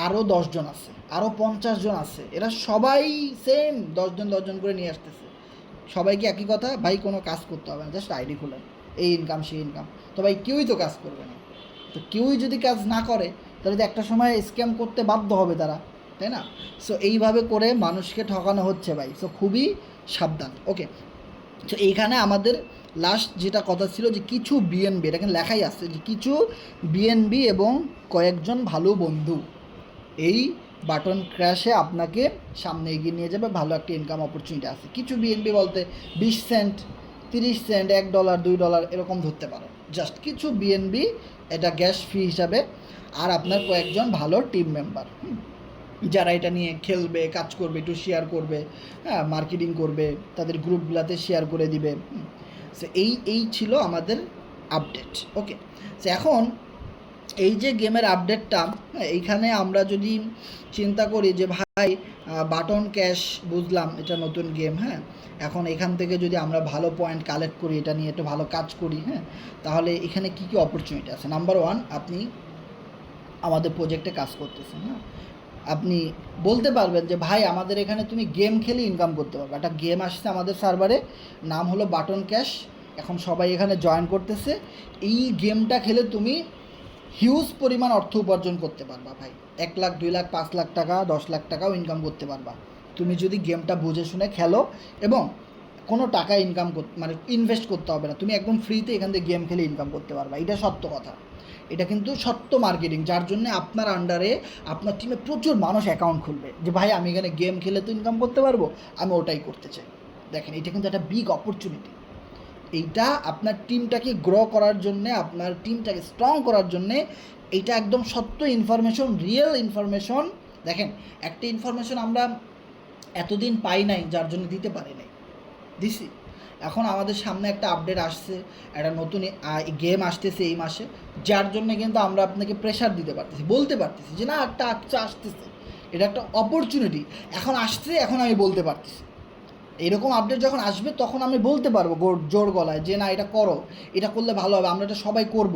আরও 10 জন আছে, আরও 50 জন আছে, এরা সবাই সেম 10 জন করে নিয়ে আসতেছে। সবাইকে একই কথা, ভাই কোনো কাজ করতে হবে না, জাস্ট আইডি খোলেন, এই ইনকাম সেই ইনকাম। তো ভাই কেউই তো কাজ করবে না। তো কেউই যদি কাজ না করে তাহলে তো একটা সময় স্ক্যাম করতে বাধ্য হবে তারা, তাই না? সো এইভাবে করে মানুষকে ঠকানো হচ্ছে ভাই, সো খুবই সাবধান। ওকে, তো এইখানে আমাদের লাস্ট যেটা কথা ছিল যে কিছু বিএনবি, এটা এখানে লেখাই আছে যে কিছু বিএনবি এবং কয়েকজন ভালো বন্ধু এই বাটন ক্র্যাশে আপনাকে সামনে এগিয়ে নিয়ে যাবে, ভালো একটা ইনকাম অপরচুনিটি আছে। কিছু বিএনবি বলতে 20 সেন্ট, 30 সেন্ট, $1, $2 এরকম ধরতে পারো, জাস্ট কিছু বিএনবি, এটা গ্যাস ফি হিসাবে। আর আপনার কয়েকজন ভালো টিম মেম্বার যারা এটা নিয়ে খেলবে, কাজ করবে, একটু শেয়ার করবে, হ্যাঁ, মার্কেটিং করবে, তাদের গ্রুপগুলোতে শেয়ার করে দিবে। সো এই ছিল আমাদের আপডেট। ওকে, সো এখন এই যে গেমের আপডেটটা, এইখানে আমরা যদি চিন্তা করি যে ভাই বাটন ক্যাশ বুঝলাম এটা নতুন গেম, হ্যাঁ, এখন এখান থেকে যদি আমরা ভালো পয়েন্ট কালেক্ট করি, এটা নিয়ে একটু ভালো কাজ করি, হ্যাঁ, তাহলে এখানে কী কী অপরচুনিটি আছে? নাম্বার 1, আপনি আমাদের প্রজেক্টে কাজ করতেছেন, হ্যাঁ, আপনি বলতে পারবেন যে ভাই আমাদের এখানে তুমি গেম খেলে ইনকাম করতে পারবে। একটা গেম আসছে আমাদের সার্ভারে, নাম হলো বাটন ক্যাশ, এখন সবাই এখানে জয়েন করতেছে। এই গেমটা খেলে তুমি হিউজ পরিমাণ অর্থ উপার্জন করতে পারবা ভাই, 1 লাখ, 2 লাখ, 5 লাখ টাকা, 10 লাখ টাকাও ইনকাম করতে পারবা তুমি যদি গেমটা বুঝে শুনে খেলো, এবং কোনো টাকা ইনকাম মানে ইনভেস্ট করতে হবে না, তুমি একদম ফ্রিতে এখান থেকে গেম খেলে ইনকাম করতে পারবা। এটা সত্য কথা, এটা কিন্তু সত্য মার্কেটিং, যার জন্য আপনার আন্ডারে আপনার টিমে প্রচুর মানুষ অ্যাকাউন্ট খুলবে যে ভাই আমি এখানে গেম খেলে তো ইনকাম করতে পারবো, আমি ওটাই করতে চাই। দেখেন, এটা কিন্তু একটা বিগ অপরচুনিটি। এইটা আপনার টিমটাকে গ্রো করার জন্যে, আপনার টিমটাকে স্ট্রং করার জন্যে এইটা একদম সত্য ইনফরমেশন, রিয়েল ইনফরমেশন। দেখেন, একটা ইনফরমেশন আমরা এতদিন পাই নাই, যার জন্য দিতে পারি নাই, দিছি। এখন আমাদের সামনে একটা আপডেট আসছে, একটা নতুন গেম আসতেছে এই মাসে, যার জন্য কিন্তু আমরা আপনাকে প্রেশার দিতে পারতেছি, বলতে পারতেছি যে না একটা আসতেছে, এটা একটা অপরচুনিটি এখন আসছে, এখন আমি বলতে পারতেছি। এরকম আপডেট যখন আসবে তখন আমি বলতে পারবো জোর গলায় যে না এটা করো, এটা করলে ভালো হবে, আমরা এটা সবাই করব,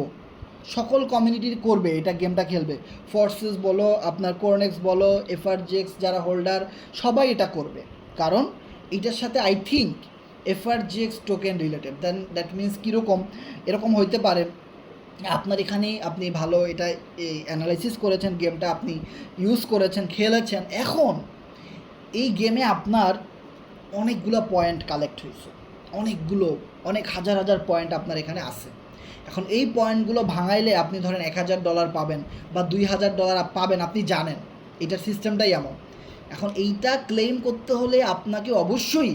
সকল কমিউনিটির করবে, এটা গেমটা খেলবে। ফোর্সেস বলো, আপনার কোরনেক্স বলো, এফআরজিএক্স যারা হোল্ডার, সবাই এটা করবে, কারণ এটার সাথে I think FRGX token related. Then that means কীরকম, এরকম হইতে পারে আপনার এখানে আপনি ভালো এটা অ্যানালাইসিস করেছেন, গেমটা আপনি ইউজ করেছেন, খেলেছেন, এখন এই গেমে আপনার অনেকগুলো পয়েন্ট কালেক্ট হয়েছে, অনেক হাজার হাজার পয়েন্ট আপনার এখানে আছে। এখন এই পয়েন্টগুলো ভাঙাইলে আপনি ধরেন $1000 পাবেন বা $2000 পাবেন, আপনি জানেন এটার সিস্টেমটাই এমন। এখন এইটা ক্লেম করতে হলে আপনাকে অবশ্যই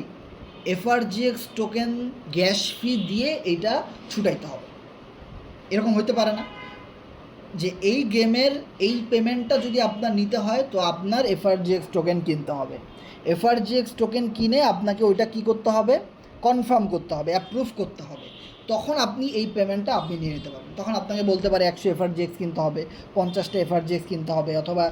এফআরজিএক্স টোকেন গ্যাস ফি দিয়ে এইটা ছুটাইতে হবে। এরকম হতে পারে না যে এই গেমের এই পেমেন্টটা যদি আপনার নিতে হয় তো আপনার এফআরজিএক্স টোকেন কিনতে হবে। এফআরজিএক্স টোকেন কিনে আপনাকে ওইটা কী করতে হবে, কনফার্ম করতে হবে, অ্যাপ্রুভ করতে হবে, তখন আপনি এই পেমেন্টটা আপনি নিয়ে নিতে পারবেন। তখন আপনাকে বলতে পারে 100 এফআরজিএক্স কিনতে হবে, 50টা এফআরজিএক্স কিনতে হবে, অথবা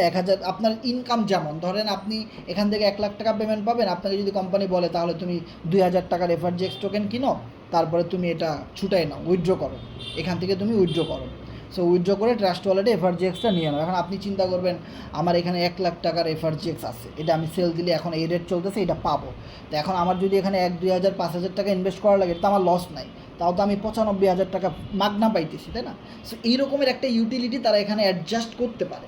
1000, আপনার ইনকাম যেমন, ধরেন আপনি এখান থেকে 1 লাখ টাকা পেমেন্ট পাবেন, আপনাকে যদি কোম্পানি বলে তাহলে তুমি 2000 টাকার এফআরজিএক্স টোকেন কিনো, তারপরে তুমি এটা ছুটাই নাও, উইথড্র করো, এখান থেকে তুমি উইথড্র করো। সো উইথড্র করে ট্রাস্ট ওয়ালেটে এফআরজিএক্সটা নিয়ে নাও। এখন আপনি চিন্তা করবেন আমার এখানে 1 লাখ টাকার এফআরজিএক্স আছে, এটা আমি সেল দিলে এখন এই রেট চলতেছে, এটা পাবো। তো এখন আমার যদি এখানে 1, 2000, 5000 টাকা ইনভেস্ট করা লাগে, এটা আমার লস নাই, তাও তো আমি 95,000 টাকা মাগনা পাইতেছি, তাই না? সো এই রকমের একটা ইউটিলিটি তারা এখানে অ্যাডজাস্ট করতে পারে,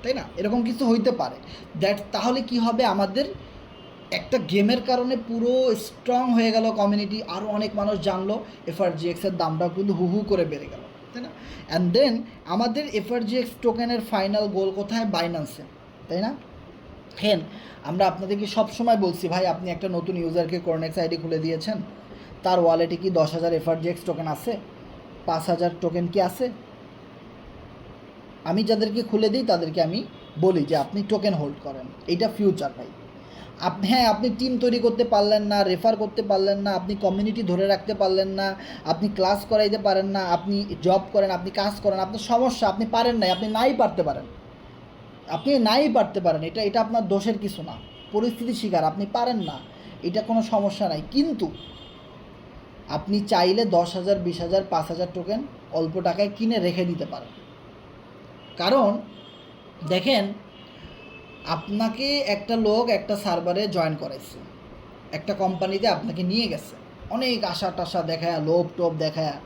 তাই না? এরকম কিছু হইতে পারে। তাহলে কি হবে, আমাদের একটা গেমের কারণে পুরো স্ট্রং হয়ে গেল কমিউনিটি, আরও অনেক মানুষ জানলো, এফআরজিএক্সের দামটাও কিন্তু হু করে বেড়ে গেল, তাই না? অ্যান্ড দেন আমাদের এফআরজিএক্স টোকেনের ফাইনাল গোল কোথায়? বাইন্যান্সে, তাই না? হ্যাঁ, আমরা আপনাদেরকে সবসময় বলছি ভাই আপনি একটা নতুন ইউজারকে কোরনেক্স আইডি খুলে দিয়েছেন, তার ওয়ালেটে কি 10,000 এফআরজিএক্স টোকেন আছে, 5,000 টোকেন কি আছে? আমি যাদেরকে খুলে দিই তাদেরকে আমি বলি যে আপনি টোকেন হোল্ড করেন, এইটা ফিউচার ভাই। আপনি, হ্যাঁ, আপনি টিম তৈরি করতে পারলেন না, রেফার করতে পারলেন না, আপনি কমিউনিটি ধরে রাখতে পারলেন না, আপনি ক্লাস করাইতে পারেন না, আপনি জব করেন, আপনি কাজ করেন, আপনার সমস্যা, আপনি পারেন নাই, আপনি নাই পারতে পারেন, আপনি নাই পারতে পারেন, এটা এটা আপনার দোষের কিছু না, পরিস্থিতি শিকার, আপনি পারেন না, এটা কোনো সমস্যা নাই। কিন্তু আপনি চাইলে 10,000, 20,000, 5,000 টোকেন অল্প টাকায় কিনে রেখে দিতে পারেন। কারণ দেখেন, আপনাকে একটা লোক একটা সার্ভারে জয়েন করাইছে, একটা কোম্পানিতে আপনাকে নিয়ে গেছে, অনেক আশা টাশা দেখায়, লোভ টোপ দেখায়।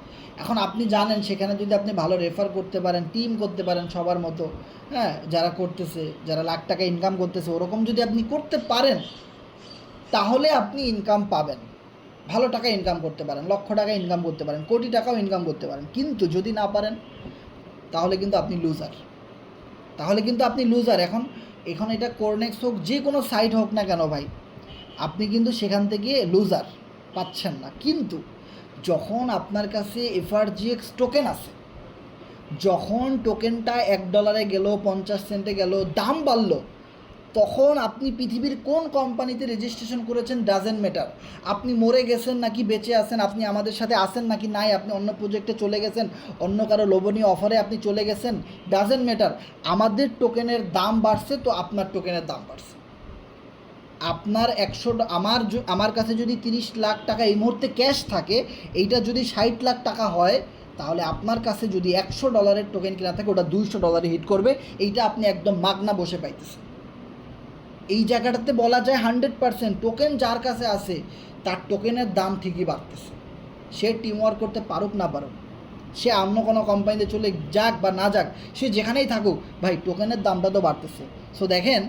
এখন আপনি জানেন সেখানে যদি আপনি ভালো রেফার করতে পারেন, টিম করতে পারেন সবার মতো, হ্যাঁ, যারা করতেছে, যারা লাখ টাকা ইনকাম করতেছে, ওরকম যদি আপনি করতে পারেন, তাহলে আপনি ইনকাম পাবেন, ভালো টাকা ইনকাম করতে পারেন, লক্ষ টাকা ইনকাম করতে পারেন, কোটি টাকাও ইনকাম করতে পারেন। কিন্তু যদি না পারেন, তাহলে কিন্তু আপনি লুজার, তাহলে কিন্তু আপনি লুজার। এখন এটা কোরনেক্স হোক, যে কোনো সাইট হোক না কেন ভাই, আপনি কিন্তু সেখান থেকে লুজার, পাচ্ছেন না। কিন্তু যখন আপনার কাছে এফআরজিএক্স টোকেন আছে, যখন টোকেনটা $1 গেল, 50 সেন্টে গেল, দাম বাড়লো, তখন আপনি পৃথিবীর কোন কোম্পানিতে রেজিস্ট্রেশন করেছেন ডাজেন্ট ম্যাটার। আপনি মরে গেছেন নাকি বেঁচে আছেন, আপনি আমাদের সাথে আসেন নাকি নাই, আপনি অন্য প্রজেক্টে চলে গেছেন, অন্য কারো লোভনীয় অফারে আপনি চলে গেছেন, ডাজেন্ট ম্যাটার। আমাদের টোকেনের দাম বাড়ছে, তো আপনার টোকেনের দাম বাড়ছে। আপনার আমার কাছে যদি 30 লাখ টাকা এই মুহূর্তে ক্যাশ থাকে, এইটা যদি 60 লাখ টাকা হয়, তাহলে আপনার কাছে যদি $100 টোকেন কেনা থাকে, ওটা $200 হিট করবে। এইটা আপনি একদম মাগনা বসে পাইতেছেন। এই জায়গাটাতে বলা যায় 100% টোকেন যার কাছে আছে, তার টোকেনের দাম ঠিকই বাড়তেছে। সে টিম ওয়ার্ক করতে পারুক না পারুক, সে অন্য কোনো কোম্পানিতে চলে যাক বা না যাক, সে যেখানেই থাকুক ভাই, টোকেনের দামটা তো বাড়তেছে। সো দেখেন,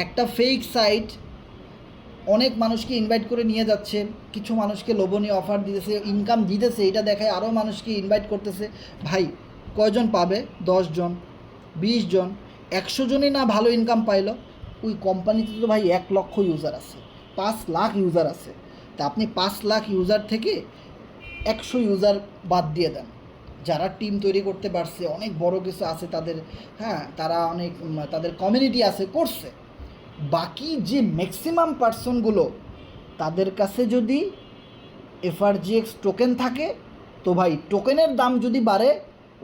একটা ফেক সাইট অনেক মানুষকে ইনভাইট করে নিয়ে যাচ্ছে, কিছু মানুষকে লোভনীয় অফার দিতেছে, ইনকাম দিতেছে, এটা দেখায় আরও মানুষকে ইনভাইট করতেছে। ভাই, কয়জন পাবে? 10 জন, 20 জন, 100 জনই না ভালো ইনকাম পাইলো। ওই কোম্পানিতে তো ভাই 1 লক্ষ ইউজার আছে, 5 লাখ ইউজার আছে। তা আপনি 5 লাখ ইউজার থেকে 100 ইউজার বাদ দিয়ে দেন, যারা টিম তৈরি করতে পারছে, অনেক বড় কিছু আছে তাদের, হ্যাঁ, তারা অনেক তাদের কমিউনিটি আছে, করছে। বাকি যে ম্যাক্সিমাম পার্সনগুলো, তাদের কাছে যদি এফআরজিএক্স টোকেন থাকে, তো ভাই টোকেনের দাম যদি বাড়ে,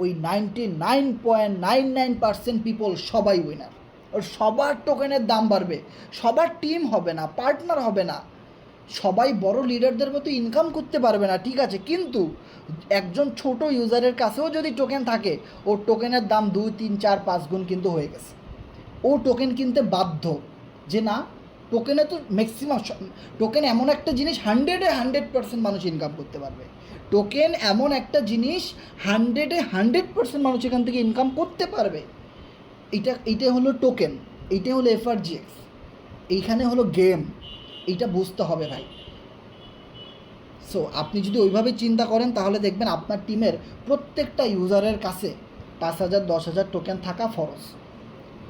ওই 99.99% পিপল সবাই উইনার। আর সবার টোকেনের দাম বাড়বে, সবার টিম হবে না, পার্টনার হবে না, সবাই বড় লিডারদের মতো ইনকাম করতে পারবে না, ঠিক আছে। কিন্তু একজন ছোট ইউজারের কাছেও যদি টোকেন থাকে, ওর টোকেনের দাম 2, 3, 4, 5 গুণ কিন্তু হয়ে গেছে। ও টোকেন কিনতে বাধ্য, যে না, টোকেনে তো ম্যাক্সিমাম, টোকেন এমন একটা জিনিস 100% মানুষ ইনকাম করতে পারবে। টোকেন এমন একটা জিনিস 100% মানুষ এখান থেকে ইনকাম করতে পারবে। এইটা হলো টোকেন, এইটা হলো এফআরজিএক্স, এইখানে হলো গেম, এইটা বুঝতে হবে ভাই। সো আপনি যদি ওইভাবে চিন্তা করেন, তাহলে দেখবেন আপনার টিমের প্রত্যেকটা ইউজারের কাছে 5,000, 10,000 টোকেন থাকা ফরজ।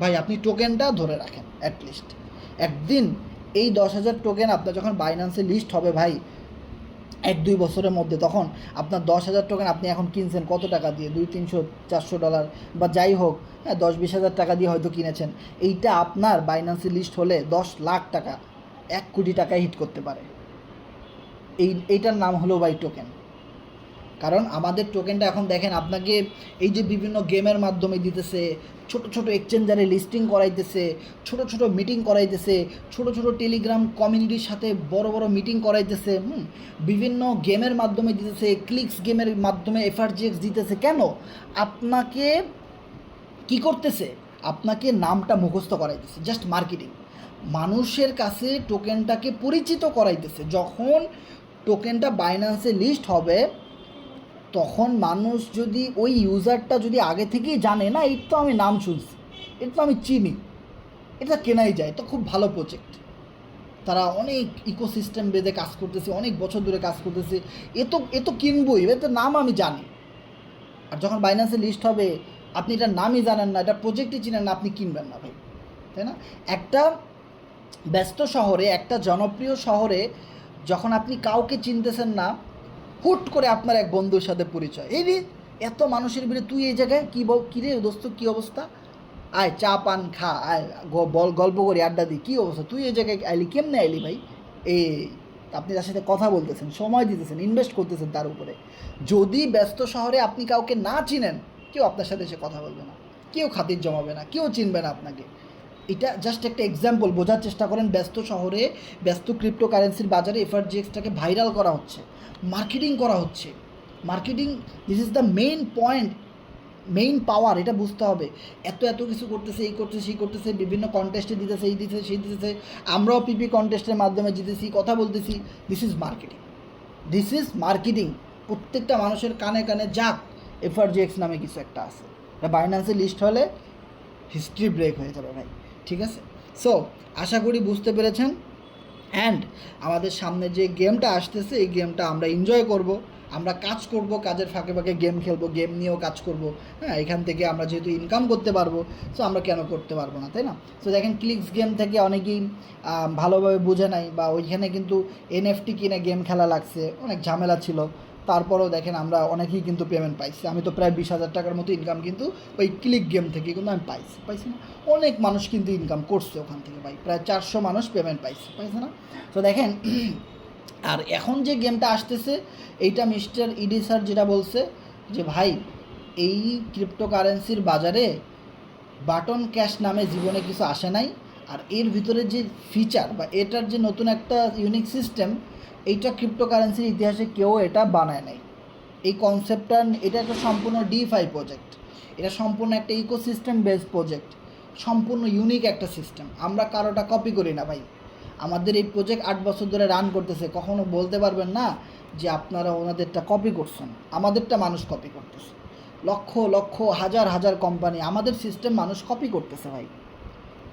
ভাই, আপনি টোকেনটা ধরে রাখেন, অ্যাটলিস্ট একদিন এই 10,000 টোকেন আপনার যখন বাইন্যান্সে লিস্ট হবে ভাই, 1-2 বছরের মধ্যে, তখন আপনার 10,000 টোকেন আপনি এখন কিনছেন কত টাকা দিয়ে, $200-300-400 বা যাই হোক, হ্যাঁ, 10-20 হাজার টাকা দিয়ে হয়তো কিনেছেন। এইটা আপনার বাইন্যান্সে লিস্ট হলে 10 লাখ টাকা, 1 কোটি টাকায় হিট করতে পারে। এইটার নাম হলো ভাই টোকেন। কারণ আমাদের টোকেনটা এখন দেখেন, আপনাকে এই যে বিভিন্ন গেমের মাধ্যমে দিতেছে, ছোট ছোট এক্সচেঞ্জারে লিস্টিং করাইতেছে, ছোট ছোট মিটিং করাইতেছে, ছোট ছোট টেলিগ্রাম কমিউনিটির সাথে বড় বড় মিটিং করাইতেছে, বিভিন্ন গেমের মাধ্যমে দিতেছে, ক্লিক্স গেমের মাধ্যমে এফআরজিএক্স দিতেছে। কেন? আপনাকে কি করতেছে? আপনাকে নামটা মুখস্থ করাইতেছে, জাস্ট মার্কেটিং, মানুষের কাছে টোকেনটাকে পরিচিত করাইতেছে। যখন টোকেনটা বাইন্যান্সে লিস্ট হবে, তখন মানুষ যদি ওই ইউজারটা যদি আগে থেকেই জানে, না এর তো আমি নাম শুনছি, এটা তো আমি চিনি, এটা কেনাই যায়, তো খুব ভালো প্রজেক্ট, তারা অনেক ইকোসিস্টেম বেঁধে কাজ করতেছে, অনেক বছর ধরে কাজ করতেছে, এ তো কিনবই, এ তো নাম আমি জানি। আর যখন বাইন্যান্সে লিস্ট হবে, আপনি এটার নামই জানেন না, এটা প্রজেক্টই চিনেন না, আপনি কিনবেন না ভাই, তাই না? একটা ব্যস্ত শহরে, একটা জনপ্রিয় শহরে যখন আপনি কাউকে চিনতেছেন না, হুট করে আপনার এক বন্ধুর সাথে পরিচয়, এই রে, এত মানুষের ভিড়ে তুই এই জায়গায়, কী রে দোস্ত, কী অবস্থা? আয় চা পান খা, আয় গল্প করি, আড্ডা দিই। কী অবস্থা, তুই এই জায়গায় আইলি, কেমনে আইলি ভাই? এই আপনি তার সাথে কথা বলতেছেন, সময় দিতেছেন, ইনভেস্ট করতেছেন তার উপরে। যদি ব্যস্ত শহরে আপনি কাউকে না চিনেন, কেউ আপনার সাথে এসে কথা বলবে না, কেউ খাতির জমাবে না, কেউ চিনবে না আপনাকে। এটা জাস্ট একটা এক্সাম্পল, বোঝার চেষ্টা করেন। ব্যস্ত শহরে, ব্যস্ত ক্রিপ্টোকারেন্সির বাজারে এফআরজিএক্সটাকে ভাইরাল করা হচ্ছে, মার্কেটিং করা হচ্ছে। Marketing, this is the main point, main পাওয়ার, এটা বুঝতে হবে। এত এত কিছু করতেছে, এই করতেছে, সেই করতেছে, বিভিন্ন কন্টেস্টে দিতেছে, এই দিতেছে, সেই দিতেছে, আমরাও পিপি কন্টেস্টের মাধ্যমে জিতেছি, কথা বলতেছি। This is marketing, this is marketing. প্রত্যেকটা মানুষের কানে কানে যাক এফআরজিএক্স নামে কিছু একটা আছে, এটা বাইন্যান্সে লিস্ট হলে হিস্ট্রি ব্রেক হয়ে যাবে ভাই, ঠিক আছে? সো আশা করি বুঝতে পেরেছেন। অ্যান্ড আমাদের সামনে যে গেমটা আসতেছে, এই গেমটা আমরা এনজয় করব, আমরা কাজ করব, কাজের ফাঁকে ফাঁকে গেম খেলবো, গেম নিয়েও কাজ করব। হ্যাঁ, এখান থেকে আমরা যেহেতু ইনকাম করতে পারবো, সো আমরা কেন করতে পারবো না, তাই না? সো দেখেন, ক্লিক্স গেম থেকে অনেকেই ভালোভাবে বুঝে নাই, বা ওইখানে কিন্তু এনএফটি কিনে গেম খেলা লাগছে, অনেক ঝামেলা ছিল। তারপরেও দেখেন আমরা অনেকেই কিন্তু পেমেন্ট পাইছি। আমি তো প্রায় 20,000 টাকার মতো ইনকাম কিন্তু ওই ক্লিক গেম থেকে কিন্তু আমি পাইছি না? অনেক মানুষ কিন্তু ইনকাম করছে ওখান থেকে ভাই, প্রায় 400 মানুষ পেমেন্ট পাইছে না? তো দেখেন, আর এখন যে গেমটা আসতেছে, এইটা মিস্টার ইডি স্যার যেটা বলছে যে ভাই, এই ক্রিপ্টোকারেন্সির বাজারে বাটন ক্যাশ নামে জীবনে কিছু আসে নাই। আর এর ভিতরে যে ফিচার বা এটার যে নতুন একটা ইউনিক সিস্টেম, এইটা ক্রিপ্টোকারেন্সির ইতিহাসে কেউ এটা বানায় নাই। এই কনসেপ্টটা, এটা একটা সম্পূর্ণ ডিফাই প্রজেক্ট, এটা সম্পূর্ণ একটা ইকোসিস্টেম বেসড প্রজেক্ট, সম্পূর্ণ ইউনিক একটা সিস্টেম। আমরা কারোটা কপি করি না ভাই। আমাদের এই প্রজেক্ট 8 বছর ধরে রান করতেছে, কখনো বলতে পারবেন না যে আপনারা ওনাদেরটা কপি করছেন। আমাদেরটা মানুষ কপি করতেছে, লক্ষ লক্ষ হাজার হাজার কোম্পানি, আমাদের সিস্টেম মানুষ কপি করতেছে ভাই,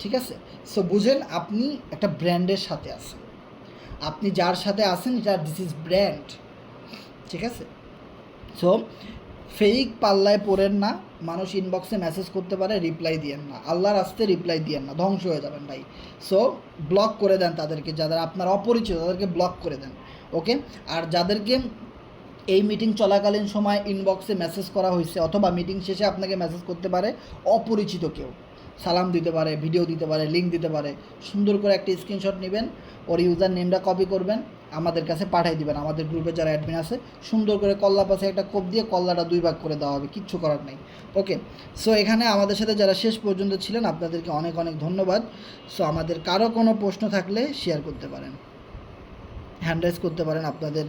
ঠিক আছে? সো বুঝেন, আপনি একটা ব্র্যান্ডের সাথে আছেন, আপনি যার সাথে আছেন, এটা দিস ইজ ব্র্যান্ড, ঠিক আছে? সো ফেক পাল্লায় পড়েন না। মানুষ ইনবক্সে মেসেজ করতে পারে, রিপ্লাই দিয়েন না, আল্লাহর রাস্তে রিপ্লাই দিয়েন না, ধ্বংস হয়ে যাবেন ভাই। সো ব্লক করে দেন তাদেরকে, যাদের আপনার অপরিচিত তাদেরকে ব্লক করে দেন, ওকে? আর যাদেরকে এই মিটিং চলাকালীন সময় ইনবক্সে মেসেজ করা হয়েছে, অথবা মিটিং শেষে আপনাকে মেসেজ করতে পারে অপরিচিত কেউ, সালাম দিতে পারে, ভিডিও দিতে পারে, লিঙ্ক দিতে পারে, সুন্দর করে একটা স্ক্রিনশট নেবেন, ওর ইউজার নেমটা কপি করবেন, আমাদের কাছে পাঠিয়ে দিবেন। আমাদের গ্রুপে যারা অ্যাডমিন আছে, সুন্দর করে কল্লা পাশে একটা কোপ দিয়ে কল্লাটা 2 ভাগ করে দেওয়া হবে, কিচ্ছু করার নেই, ওকে? সো এখানে আমাদের সাথে যারা শেষ পর্যন্ত ছিলেন, আপনাদেরকে অনেক অনেক ধন্যবাদ। সো আমাদের কারো কোনো প্রশ্ন থাকলে শেয়ার করতে পারেন, হ্যান্ড রাইজ করতে পারেন। আপনাদের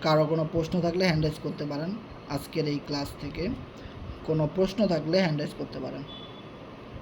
কারো কোনো প্রশ্ন থাকলে হ্যান্ড রাইজ করতে পারেন। আজকের এই ক্লাস থেকে কোনো প্রশ্ন থাকলে হ্যান্ড রাইজ করতে পারেন।